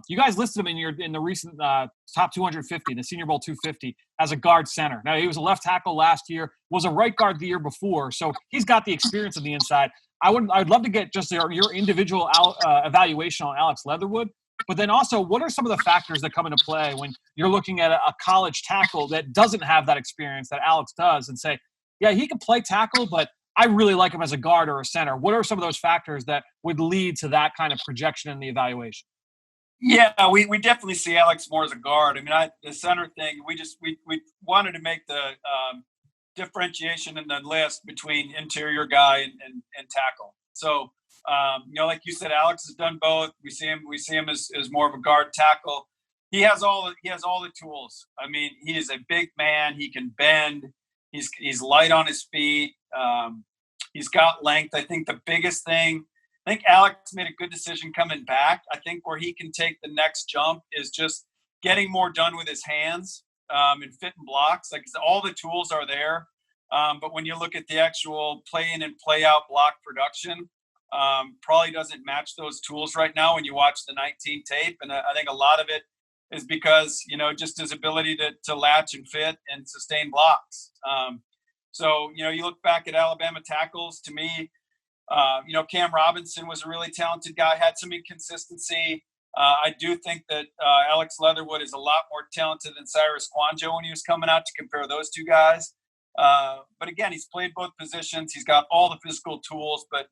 You guys listed him in the recent top 250, the Senior Bowl 250, as a guard center. Now, he was a left tackle last year, was a right guard the year before, so he's got the experience on the inside. I'd love to get just your individual evaluation on Alex Leatherwood. But then also, what are some of the factors that come into play when you're looking at a college tackle that doesn't have that experience that Alex does and say, yeah, he can play tackle, but I really like him as a guard or a center? What are some of those factors that would lead to that kind of projection in the evaluation? Yeah, we definitely see Alex more as a guard. I mean, the center thing, we wanted to make the differentiation in the list between interior guy and tackle. So, like you said, Alex has done both. We see him as more of a guard tackle. He has all the tools. I mean, he is a big man. He can bend. He's light on his feet. He's got length. I think the biggest thing, I think Alex made a good decision coming back. I think where he can take the next jump is just getting more done with his hands and fitting blocks. Like all the tools are there. But when you look at the actual play in and play out block production, probably doesn't match those tools right now when you watch the 19 tape. And I think a lot of it is because, just his ability to latch and fit and sustain blocks. So, you look back at Alabama tackles, to me, Cam Robinson was a really talented guy, had some inconsistency. I do think that Alex Leatherwood is a lot more talented than Cyrus Kwanjo when he was coming out, to compare those two guys. But again, he's played both positions. He's got all the physical tools, but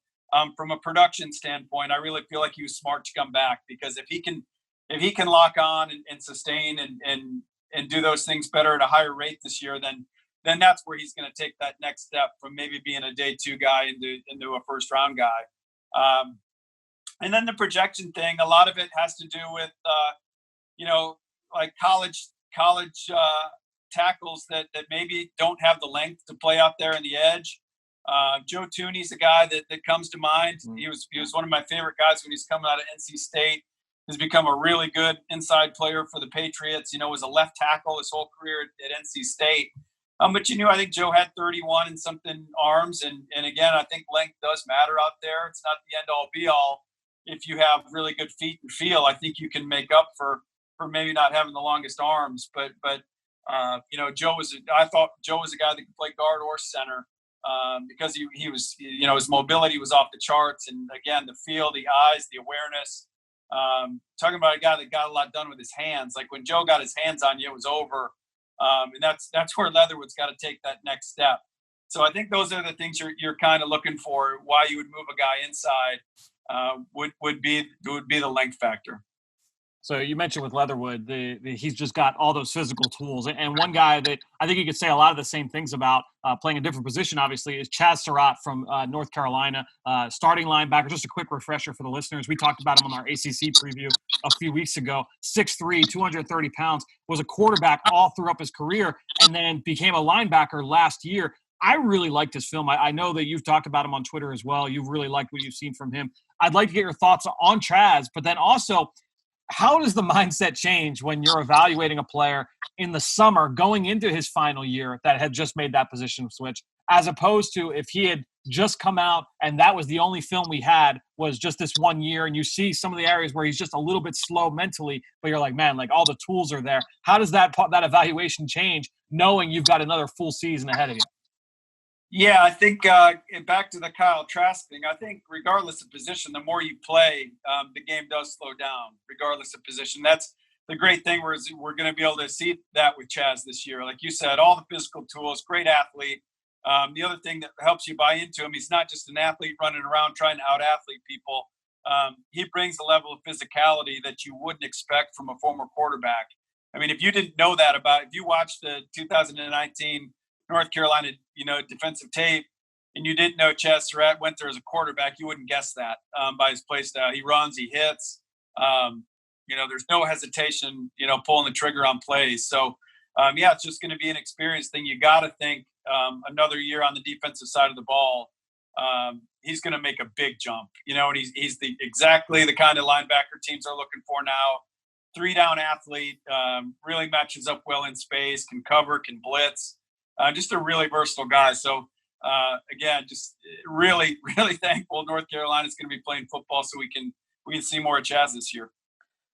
from a production standpoint, I really feel like he was smart to come back, because if he can lock on and sustain and do those things better at a higher rate this year, then that's where he's going to take that next step from maybe being a day two guy into a first round guy. And then the projection thing, a lot of it has to do with, like college tackles that maybe don't have the length to play out there in the edge. Joe Tooney's a guy that comes to mind. He was one of my favorite guys when he's coming out of NC State. Has become a really good inside player for the Patriots. Was a left tackle his whole career at NC State. But I think Joe had 31 and something arms, and again, I think length does matter out there. It's not the end all be all. If you have really good feet and feel, I think you can make up for maybe not having the longest arms. But I thought Joe was a guy that could play guard or center. Because he was, his mobility was off the charts. And again, the feel, the eyes, the awareness, talking about a guy that got a lot done with his hands. Like when Joe got his hands on you, it was over. And that's where Leatherwood's got to take that next step. So I think those are the things you're kind of looking for. Why you would move a guy inside would be the length factor. So you mentioned with Leatherwood, he's just got all those physical tools. And one guy that I think you could say a lot of the same things about, playing a different position, obviously, is Chaz Surratt from North Carolina, starting linebacker. Just a quick refresher for the listeners. We talked about him on our ACC preview a few weeks ago. 6'3", 230 pounds, was a quarterback all throughout his career, and then became a linebacker last year. I really liked his film. I know that you've talked about him on Twitter as well. You've really liked what you've seen from him. I'd like to get your thoughts on Chaz, but then also, how does the mindset change when you're evaluating a player in the summer going into his final year that had just made that position switch, as opposed to if he had just come out and that was the only film we had was just this 1 year, and you see some of the areas where he's just a little bit slow mentally, but you're like, man, like all the tools are there. How does that evaluation change knowing you've got another full season ahead of you? Yeah, I think back to the Kyle Trask thing, I think regardless of position, the more you play, the game does slow down regardless of position. That's the great thing. We're going to be able to see that with Chaz this year. Like you said, all the physical tools, great athlete. The other thing that helps you buy into him, he's not just an athlete running around trying to out-athlete people. He brings a level of physicality that you wouldn't expect from a former quarterback. I mean, if you didn't know that if you watched the 2019 North Carolina, defensive tape, and you didn't know Chaz Surratt went there as a quarterback, you wouldn't guess that by his play style. He runs, he hits. There's no hesitation, pulling the trigger on plays. So, it's just going to be an experience thing. You got to think another year on the defensive side of the ball, he's going to make a big jump. And he's exactly the kind of linebacker teams are looking for now. 3-down athlete, really matches up well in space, can cover, can blitz. Just a really versatile guy. So, again, just really, really thankful North Carolina is going to be playing football so we can see more of Chaz this year.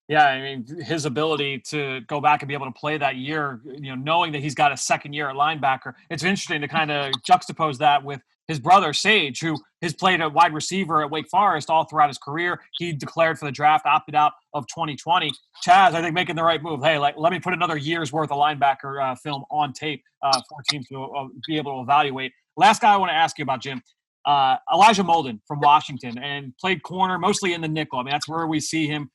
Yeah, I mean, his ability to go back and be able to play that year, knowing that he's got a second year at linebacker, it's interesting to kind of juxtapose that with his brother, Sage, who has played a wide receiver at Wake Forest all throughout his career. He declared for the draft, opted out of 2020. Chaz, I think, making the right move. Hey, let me put another year's worth of linebacker film on tape for teams to be able to evaluate. Last guy I want to ask you about, Jim. Elijah Molden from Washington, and played corner mostly in the nickel. I mean, that's where we see him,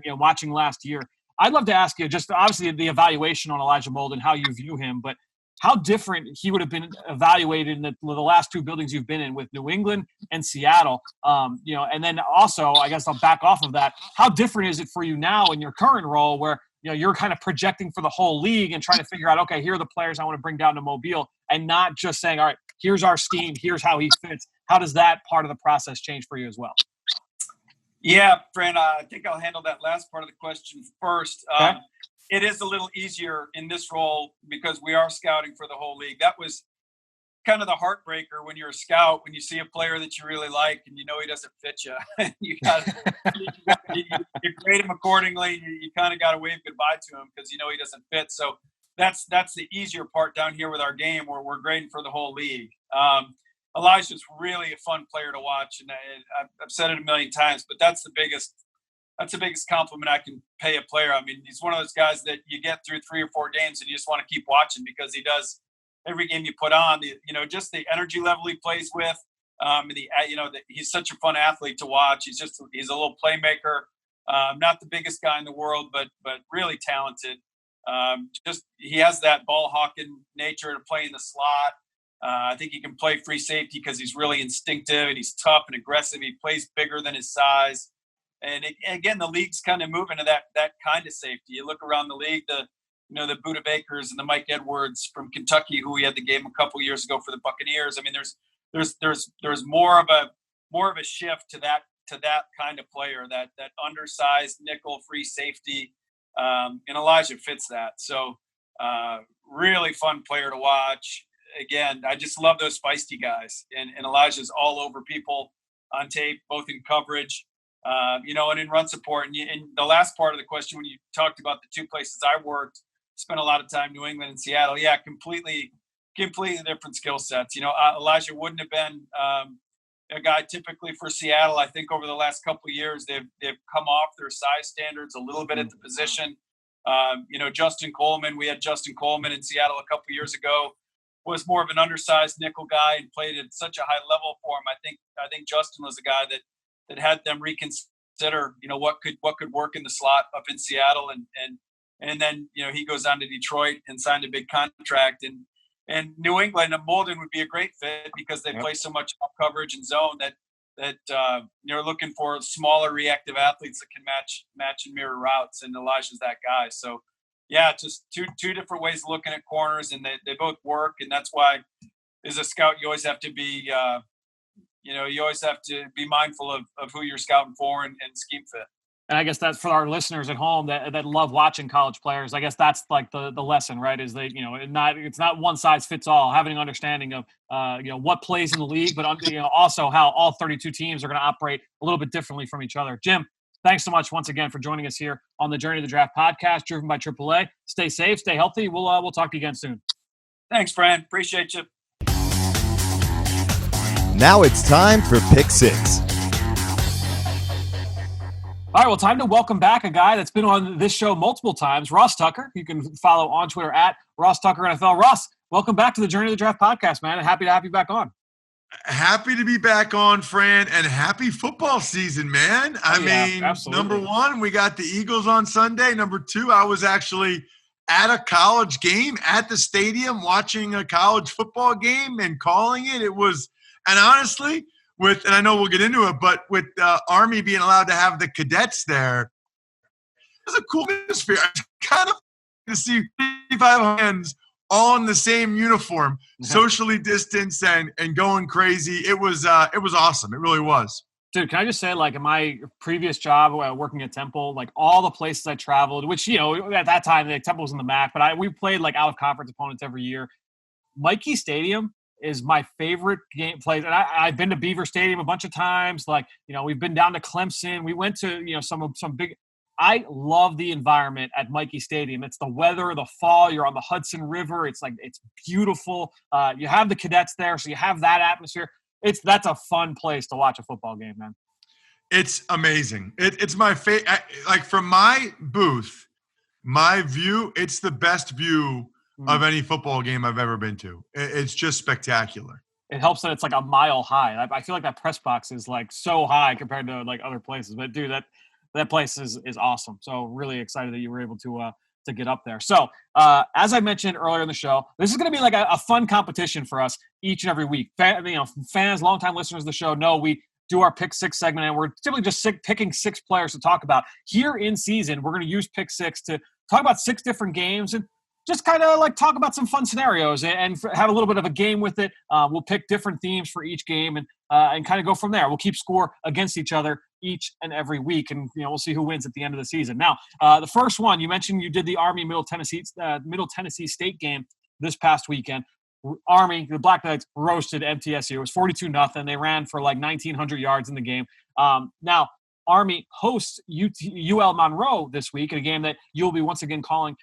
watching last year. I'd love to ask you, just obviously the evaluation on Elijah Molden, how you view him, but how different he would have been evaluated in the last two buildings you've been in with New England and Seattle. And then also, I guess I'll back off of that. How different is it for you now in your current role where you're kind of projecting for the whole league and trying to figure out, okay, here are the players I want to bring down to Mobile, and not just saying, all right, here's our scheme, here's how he fits. How does that part of the process change for you as well? Yeah, Fran, I think I'll handle that last part of the question first. Okay. It is a little easier in this role because we are scouting for the whole league. That was kind of the heartbreaker when you're a scout, when you see a player that you really like and he doesn't fit you. you grade him accordingly. You kind of got to wave goodbye to him because he doesn't fit. So that's the easier part down here with our game where we're grading for the whole league. Elijah's really a fun player to watch, and I've said it a million times, but that's the biggest compliment I can pay a player. I mean, he's one of those guys that you get through 3 or 4 games and you just want to keep watching because he does every game you put on. Just the energy level he plays with. He's such a fun athlete to watch. He's a little playmaker. Not the biggest guy in the world, but really talented. He has that ball hawking nature to play in the slot. I think he can play free safety because he's really instinctive and he's tough and aggressive. He plays bigger than his size. And again, the league's kind of moving to that kind of safety. You look around the league, the Buda Bakers and the Mike Edwards from Kentucky, who we had the game a couple years ago for the Buccaneers. I mean, there's more of a shift to that kind of player, that undersized nickel free safety. And Elijah fits that. So really fun player to watch. Again, I just love those feisty guys, and Elijah's all over people on tape, both in coverage, and in run support. And the last part of the question, when you talked about the 2 places I worked, spent a lot of time New England and Seattle. Yeah, completely different skill sets. Elijah wouldn't have been a guy typically for Seattle. I think over the last couple of years, they've come off their size standards a little bit at the position. Justin Coleman, we had Justin Coleman in Seattle a couple of years ago, was more of an undersized nickel guy and played at such a high level for him. I think Justin was a guy that had them reconsider, what could work in the slot up in Seattle, and then he goes on to Detroit and signed a big contract, and New England and Molden would be a great fit because they play so much coverage and zone that you're looking for smaller reactive athletes that can match and mirror routes, and Elijah's that guy. So. Yeah, just two different ways of looking at corners, and they both work, and that's why, as a scout, you always have to be, mindful of who you're scouting for and scheme fit. And I guess that's for our listeners at home that love watching college players. I guess that's like the lesson, right? Is that it's not one size fits all. Having an understanding of what plays in the league, but also how all 32 teams are going to operate a little bit differently from each other. Jim, thanks so much once again for joining us here on the Journey to the Draft podcast, driven by AAA. Stay safe, stay healthy. We'll talk to you again soon. Thanks, Fran. Appreciate you. Now it's time for Pick 6. All right, well, time to welcome back a guy that's been on this show multiple times, Ross Tucker. You can follow on Twitter at Ross Tucker NFL. Ross, welcome back to the Journey to the Draft podcast, man. Happy to have you back on. Happy to be back on, Fran, and happy football season, man. I mean, absolutely. Number 1, we got the Eagles on Sunday. Number 2, I was actually at a college game at the stadium watching a college football game and calling it. It was, and honestly, and I know we'll get into it, but with Army being allowed to have the cadets there, it was a cool atmosphere. I kind of to see 55 hands all in the same uniform, socially distanced and going crazy. It was awesome. It really was. Dude, can I just say, like, in my previous job working at Temple, like, all the places I traveled, which, at that time, the Temple was in the MAC, but we played, like, out-of-conference opponents every year. Mikey Stadium is my favorite game place. And I've been to Beaver Stadium a bunch of times. Like, we've been down to Clemson. We went to, some big – I love the environment at Mikey Stadium. It's the weather, the fall. You're on the Hudson River. It's beautiful. You have the cadets there, so you have that atmosphere. That's a fun place to watch a football game, man. It's amazing. It's my favorite. Like, from my booth, my view, it's the best view of any football game I've ever been to. It's just spectacular. It helps that it's like a mile high. I feel like that press box is like so high compared to like other places. But dude, that place is awesome. So really excited that you were able to get up there. So as I mentioned earlier in the show, this is going to be like a fun competition for us each and every week. Fans, longtime listeners of the show know we do our Pick Six segment, and we're typically just picking 6 players to talk about. Here in season, we're going to use Pick Six to talk about 6 different games and just kind of like talk about some fun scenarios and have a little bit of a game with it. We'll pick different themes for each game and kind of go from there. We'll keep score against each other each and every week, and we'll see who wins at the end of the season. Now, the first one, you mentioned you did the Army Middle Tennessee State game this past weekend. Army, the Black Knights, roasted MTSU. It was 42-0. They ran for like 1,900 yards in the game. Now, Army hosts UL Monroe this week in a game that you'll be once again calling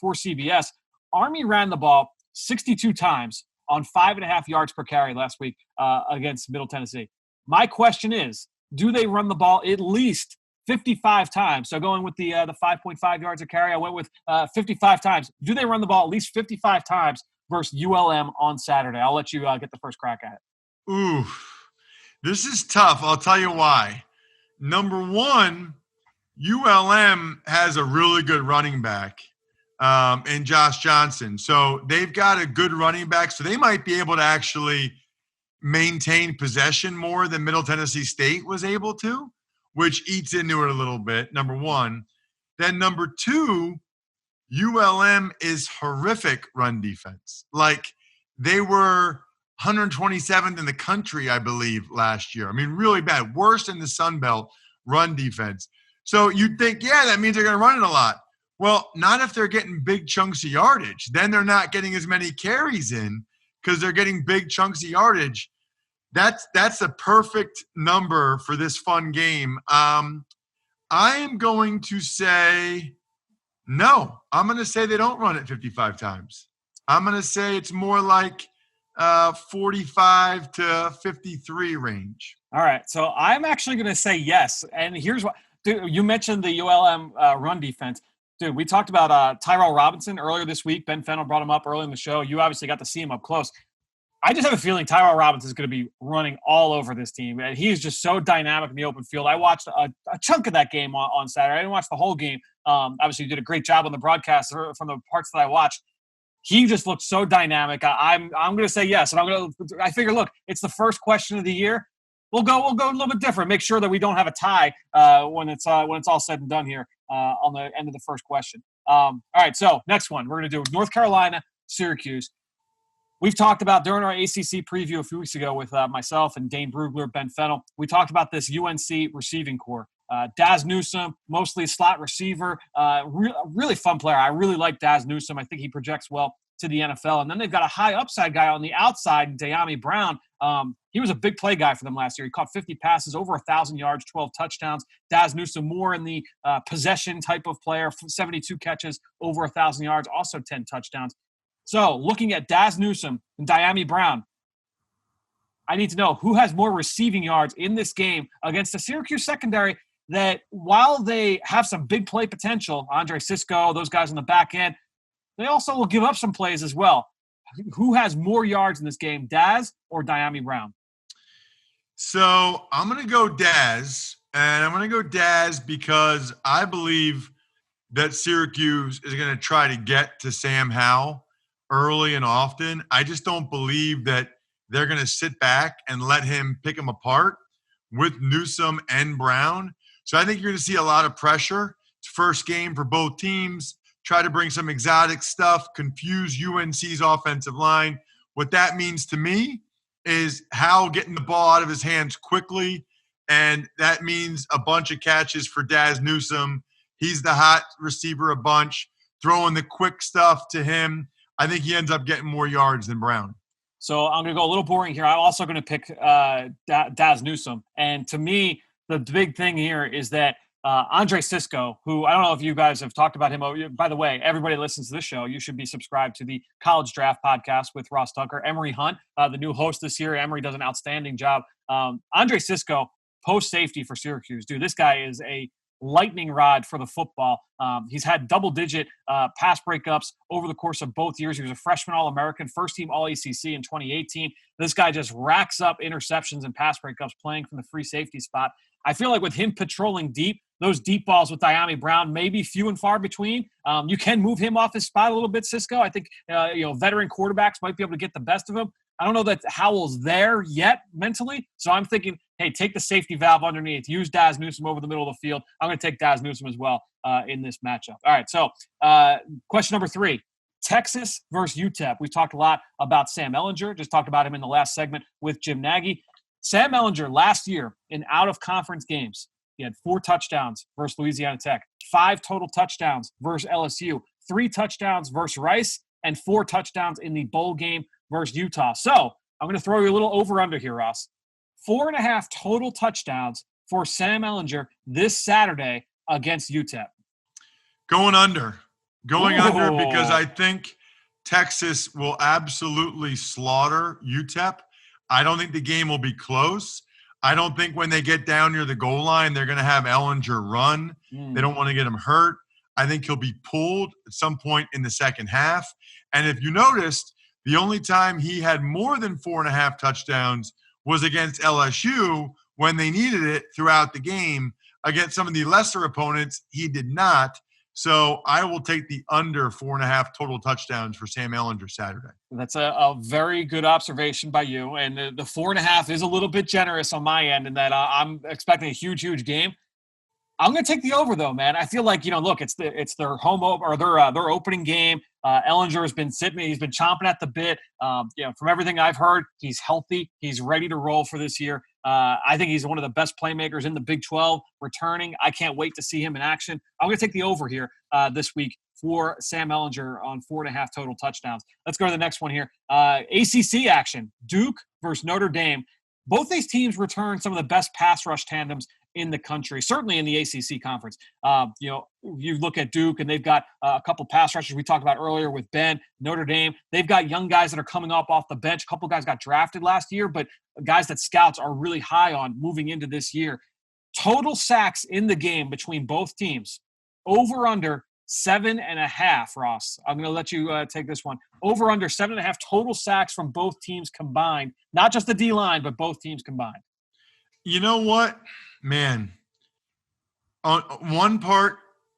for CBS. Army ran the ball 62 times on 5.5 yards per carry last week against Middle Tennessee. My question is, do they run the ball at least 55 times? So going with the 5.5 yards a carry, I went with 55 times. Do they run the ball at least 55 times versus ULM on Saturday? I'll let you get the first crack at it. Ooh, this is tough. I'll tell you why. Number one, ULM has a really good running back in Josh Johnson. So they've got a good running back, so they might be able to actually maintain possession more than Middle Tennessee State was able to, which eats into it a little bit, number one. Then number two, ULM is horrific run defense. Like, they were 127th in the country, I believe, last year. I mean, really bad. Worst in the Sun Belt run defense. So you'd think, yeah, that means they're going to run it a lot. Well, not if they're getting big chunks of yardage. Then they're not getting as many carries in because they're getting big chunks of yardage. That's a perfect number for this fun game. I am going to say no. I'm going to say they don't run it 55 times. I'm going to say it's more like 45 to 53 range. All right. So I'm actually going to say yes. And here's what, dude, you mentioned the ULM run defense. Dude, we talked about Tyrell Robinson earlier this week. Ben Fennell brought him up early in the show. You obviously got to see him up close. I just have a feeling Tyrell Robinson is going to be running all over this team. And he is just so dynamic in the open field. I watched a chunk of that game on Saturday. I didn't watch the whole game. Obviously, you did a great job on the broadcast from the parts that I watched. He just looked so dynamic. I'm going to say yes. And I figure, look, it's the first question of the year. We'll go a little bit different. Make sure that we don't have a tie when it's all said and done here on the end of the first question. All right. So next one, we're going to do North Carolina, Syracuse. We've talked about during our ACC preview a few weeks ago with myself and Dane Brugler, Ben Fennell. We talked about this UNC receiving core. Daz Newsome, mostly slot receiver, really fun player. I really like Daz Newsome. I think he projects well to the NFL. And then they've got a high upside guy on the outside, De'Ami Brown. He was a big play guy for them last year. He caught 50 passes, over 1,000 yards, 12 touchdowns. Daz Newsome more in the possession type of player, 72 catches, over 1,000 yards, also 10 touchdowns. So looking at Daz Newsome and De'Ami Brown, I need to know who has more receiving yards in this game against the Syracuse secondary that, while they have some big play potential, Andre Sisco, those guys on the back end, they also will give up some plays as well. Who has more yards in this game, Daz or De'Ami Brown? So I'm going to go Daz, and I'm going to go Daz because I believe that Syracuse is going to try to get to Sam Howell early and often. I just don't believe that they're going to sit back and let him pick them apart with Newsome and Brown. So I think you're going to see a lot of pressure. It's first game for both teams. try to bring some exotic stuff, confuse UNC's offensive line. What that means to me is Howell getting the ball out of his hands quickly, and that means a bunch of catches for Daz Newsome. He's the hot receiver a bunch, throwing the quick stuff to him. I think he ends up getting more yards than Brown. So I'm going to go a little boring here. I'm also going to pick Daz Newsome. And to me, the big thing here is that Andre Sisco, who I don't know if you guys have talked about him. By the way, everybody that listens to this show, you should be subscribed to the College Draft Podcast with Ross Tucker. Emery Hunt, the new host this year. Emery does an outstanding job. Andre Sisco, post safety for Syracuse. Dude, this guy is a lightning rod for the football. He's had double-digit pass breakups over the course of both years. He was a freshman All-American, first-team All-ACC in 2018. This guy just racks up interceptions and pass breakups playing from the free safety spot. I feel like with him patrolling deep, those deep balls with Diami Brown may be few and far between. You can move him off his spot a little bit, Sisco. I think veteran quarterbacks might be able to get the best of him. I don't know that Howell's there yet mentally, so I'm thinking, hey, take the safety valve underneath. Use Daz Newsome over the middle of the field. I'm going to take Daz Newsome as well in this matchup. All right, so question number 3, Texas versus UTEP. We've talked a lot about Sam Ehlinger. Just talked about him in the last segment with Jim Nagy. Sam Ehlinger last year in out-of-conference games, he had 4 touchdowns versus Louisiana Tech, 5 total touchdowns versus LSU, 3 touchdowns versus Rice, and 4 touchdowns in the bowl game versus Utah. So I'm going to throw you a little over-under here, Ross. 4.5 total touchdowns for Sam Ehlinger this Saturday against UTEP. Going under because I think Texas will absolutely slaughter UTEP. I don't think the game will be close. I don't think when they get down near the goal line, they're going to have Ehlinger run. They don't want to get him hurt. I think he'll be pulled at some point in the second half. And if you noticed, the only time he had more than 4.5 touchdowns was against LSU when they needed it throughout the game. Against some of the lesser opponents, he did not. So I will take the under 4.5 total touchdowns for Sam Ehlinger Saturday. That's a very good observation by you. And the 4.5 is a little bit generous on my end in that I'm expecting a huge game. I'm going to take the over, though, man. I feel like, look, it's their home or their opening game. Ehlinger has been sitting. He's been chomping at the bit. From everything I've heard, he's healthy. He's ready to roll for this year. I think he's one of the best playmakers in the Big 12 returning. I can't wait to see him in action. I'm going to take the over here this week for Sam Ehlinger on 4.5 total touchdowns. Let's go to the next one here. ACC action, Duke versus Notre Dame. Both these teams return some of the best pass rush tandems in the country, certainly in the ACC conference. You look at Duke, and they've got a couple pass rushers we talked about earlier with Ben. Notre Dame, they've got young guys that are coming off the bench. A couple guys got drafted last year, but guys that scouts are really high on moving into this year. Total sacks in the game between both teams, over under 7.5, Ross. I'm going to let you take this one. Over under 7.5 total sacks from both teams combined. Not just the D-line, but both teams combined. You know what? Man, on one part,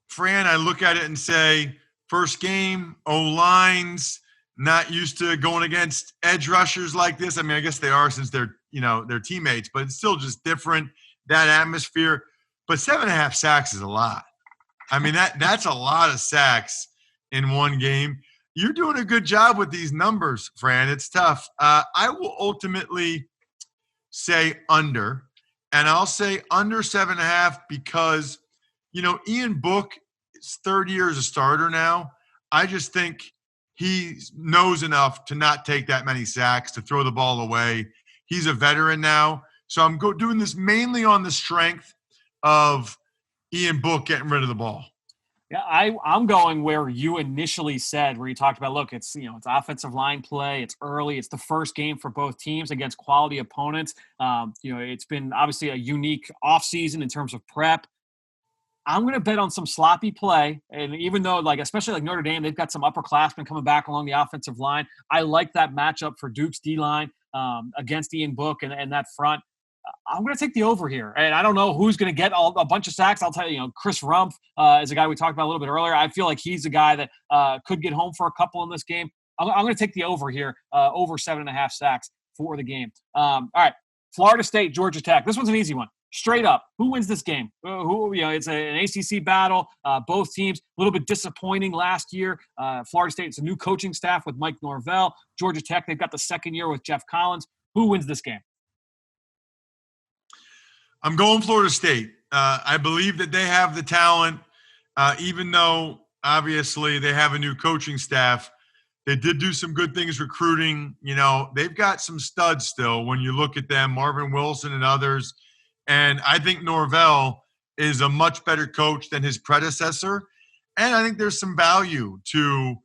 Fran, I look at it and say, first game, O-lines, not used to going against edge rushers like this. I mean, I guess they are since they're teammates, but it's still just different, that atmosphere. But 7.5 sacks is a lot. I mean, that's a lot of sacks in one game. You're doing a good job with these numbers, Fran. It's tough. I will ultimately say under. And I'll say under 7.5 because, Ian Book is 3rd year as a starter now. I just think he knows enough to not take that many sacks, to throw the ball away. He's a veteran now. So I'm doing this mainly on the strength of Ian Book getting rid of the ball. Yeah, I'm going where you initially said, where you talked about, look, it's offensive line play, it's early, it's the first game for both teams against quality opponents. It's been obviously a unique offseason in terms of prep. I'm going to bet on some sloppy play, and even though, especially like Notre Dame, they've got some upperclassmen coming back along the offensive line. I like that matchup for Duke's D-line against Ian Book and that front. I'm going to take the over here. And I don't know who's going to get a bunch of sacks. I'll tell you, Chris Rumpf is a guy we talked about a little bit earlier. I feel like he's a guy that could get home for a couple in this game. I'm going to take the over here, over 7.5 sacks for the game. All right, Florida State, Georgia Tech. This one's an easy one. straight up, who wins this game? It's an ACC battle. Both teams a little bit disappointing last year. Florida State, it's a new coaching staff with Mike Norvell. Georgia Tech, they've got the second year with Jeff Collins. Who wins this game? I'm going Florida State. I believe that they have the talent, even though obviously they have a new coaching staff. They did do some good things recruiting. They've got some studs still when you look at them, Marvin Wilson and others. And I think Norvell is a much better coach than his predecessor. And I think there's some value to,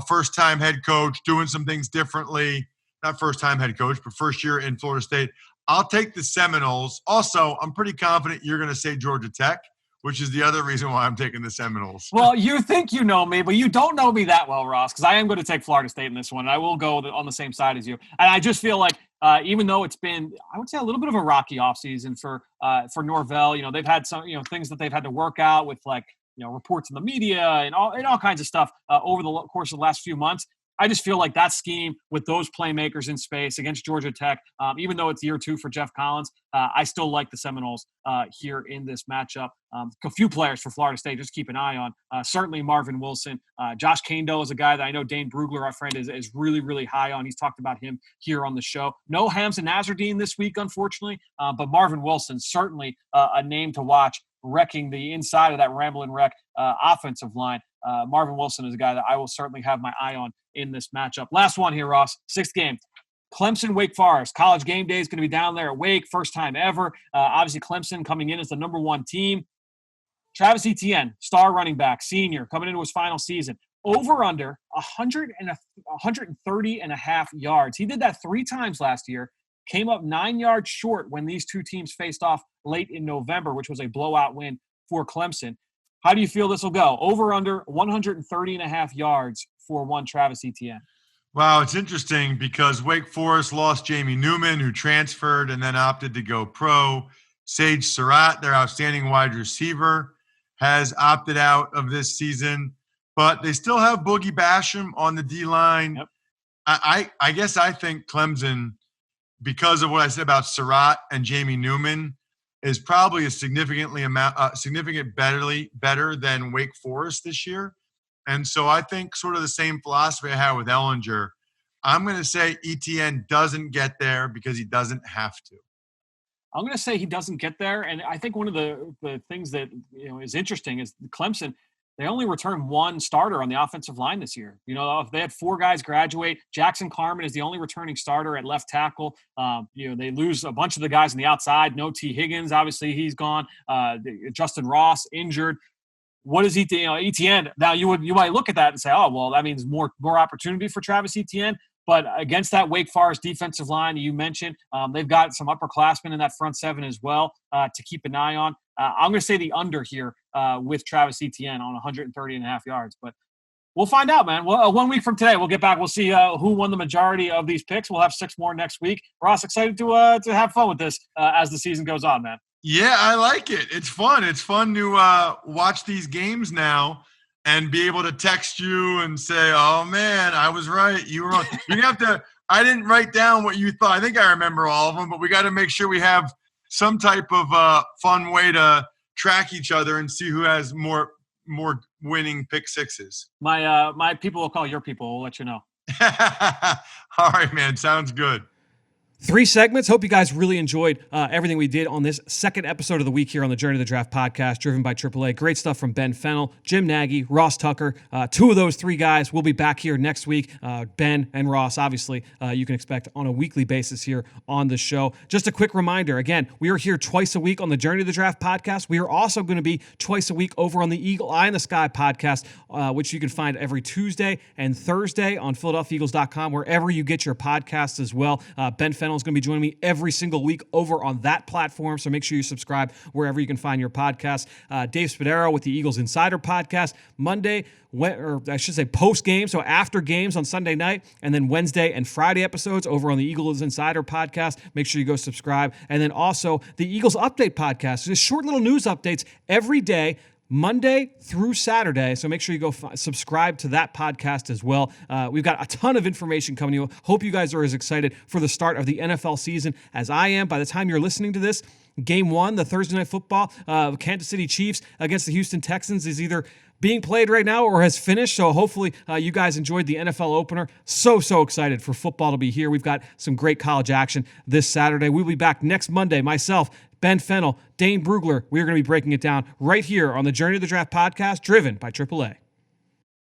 first-time head coach doing some things differently. Not first-time head coach, but first year in Florida State. I'll take the Seminoles. Also, I'm pretty confident you're going to say Georgia Tech, which is the other reason why I'm taking the Seminoles. Well, you think you know me, but you don't know me that well, Ross, because I am going to take Florida State in this one. I will go on the same side as you. And I just feel like even though it's been, I would say, a little bit of a rocky offseason for Norvell, they've had some, things that they've had to work out with, like, reports in the media and all kinds of stuff over the course of the last few months. I just feel like that scheme with those playmakers in space against Georgia Tech, even though it's year 2 for Jeff Collins, I still like the Seminoles here in this matchup. A few players for Florida State, just keep an eye on. Certainly Marvin Wilson. Josh Kaindoh is a guy that I know Dane Brugler, our friend, is really, really high on. He's talked about him here on the show. No Hamza Nasruddin this week, unfortunately, but Marvin Wilson, certainly a name to watch, wrecking the inside of that Ramblin' Wreck offensive line. Marvin Wilson is a guy that I will certainly have my eye on in this matchup. Last one here, Ross. 6th game. Clemson, Wake Forest. College game day is going to be down there at Wake. First time ever. Obviously, Clemson coming in as the number 1 team. Travis Etienne, star running back, senior, coming into his final season. Over under 130.5 yards. He did that 3 times last year. Came up 9 yards short when these two teams faced off late in November, which was a blowout win for Clemson. How do you feel this will go? Over under 130.5 yards for one Travis Etienne. Wow, it's interesting because Wake Forest lost Jamie Newman, who transferred and then opted to go pro. Sage Surratt, their outstanding wide receiver, has opted out of this season. But they still have Boogie Basham on the D-line. Yep. I guess I think Clemson, because of what I said about Surratt and Jamie Newman, is probably a significant better than Wake Forest this year. And so I think sort of the same philosophy I had with Ellinger. I'm going to say Etienne doesn't get there because he doesn't have to. I'm going to say he doesn't get there. And I think one of the things that is interesting is Clemson, they only returned 1 starter on the offensive line this year. If they had 4 guys graduate, Jackson Carman is the only returning starter at left tackle. They lose a bunch of the guys on the outside. No T. Higgins, obviously he's gone. Justin Ross injured. What is Etienne? Now you might look at that and say, oh, well, that means more opportunity for Travis Etienne. But against that Wake Forest defensive line you mentioned, they've got some upperclassmen in that front 7 as well to keep an eye on. I'm going to say the under here with Travis Etienne on 130.5 yards. But we'll find out, man. Well, 1 week from today, we'll get back. We'll see who won the majority of these picks. We'll have 6 more next week. Ross, excited to have fun with this as the season goes on, man. Yeah, I like it. It's fun. It's fun to watch these games now and be able to text you and say, oh, man, I was right. You were wrong. You have to – I didn't write down what you thought. I think I remember all of them, but we got to make sure we have some type of fun way to track each other and see who has more winning pick sixes. My people will call your people. We'll let you know. All right, man. Sounds good. 3 segments. Hope you guys really enjoyed everything we did on this second episode of the week here on the Journey to the Draft podcast, driven by AAA. Great stuff from Ben Fennell, Jim Nagy, Ross Tucker. 2 of those 3 guys will be back here next week. Ben and Ross, obviously, you can expect on a weekly basis here on the show. Just a quick reminder, again, we are here twice a week on the Journey to the Draft podcast. We are also going to be twice a week over on the Eagle Eye in the Sky podcast, which you can find every Tuesday and Thursday on PhiladelphiaEagles.com, wherever you get your podcasts as well. Ben Fennell is going to be joining me every single week over on that platform, so make sure you subscribe wherever you can find your podcasts. Dave Spadaro with the Eagles Insider podcast Monday, or I should say post-game, so after games on Sunday night, and then Wednesday and Friday episodes over on the Eagles Insider podcast. Make sure you go subscribe. And then also the Eagles Update podcast. Just short little news updates every day Monday through Saturday. So make sure you go subscribe to that podcast as well. We've got a ton of information coming to you. Hope you guys are as excited for the start of the NFL season as I am. By the time you're listening to this, Game 1, the Thursday Night Football, Kansas City Chiefs against the Houston Texans is either being played right now or has finished. So hopefully you guys enjoyed the NFL opener. So excited for football to be here. We've got some great college action this Saturday. We'll be back next Monday. Myself, Ben Fennell, Dane Brugler. We are going to be breaking it down right here on the Journey to the Draft podcast, driven by AAA.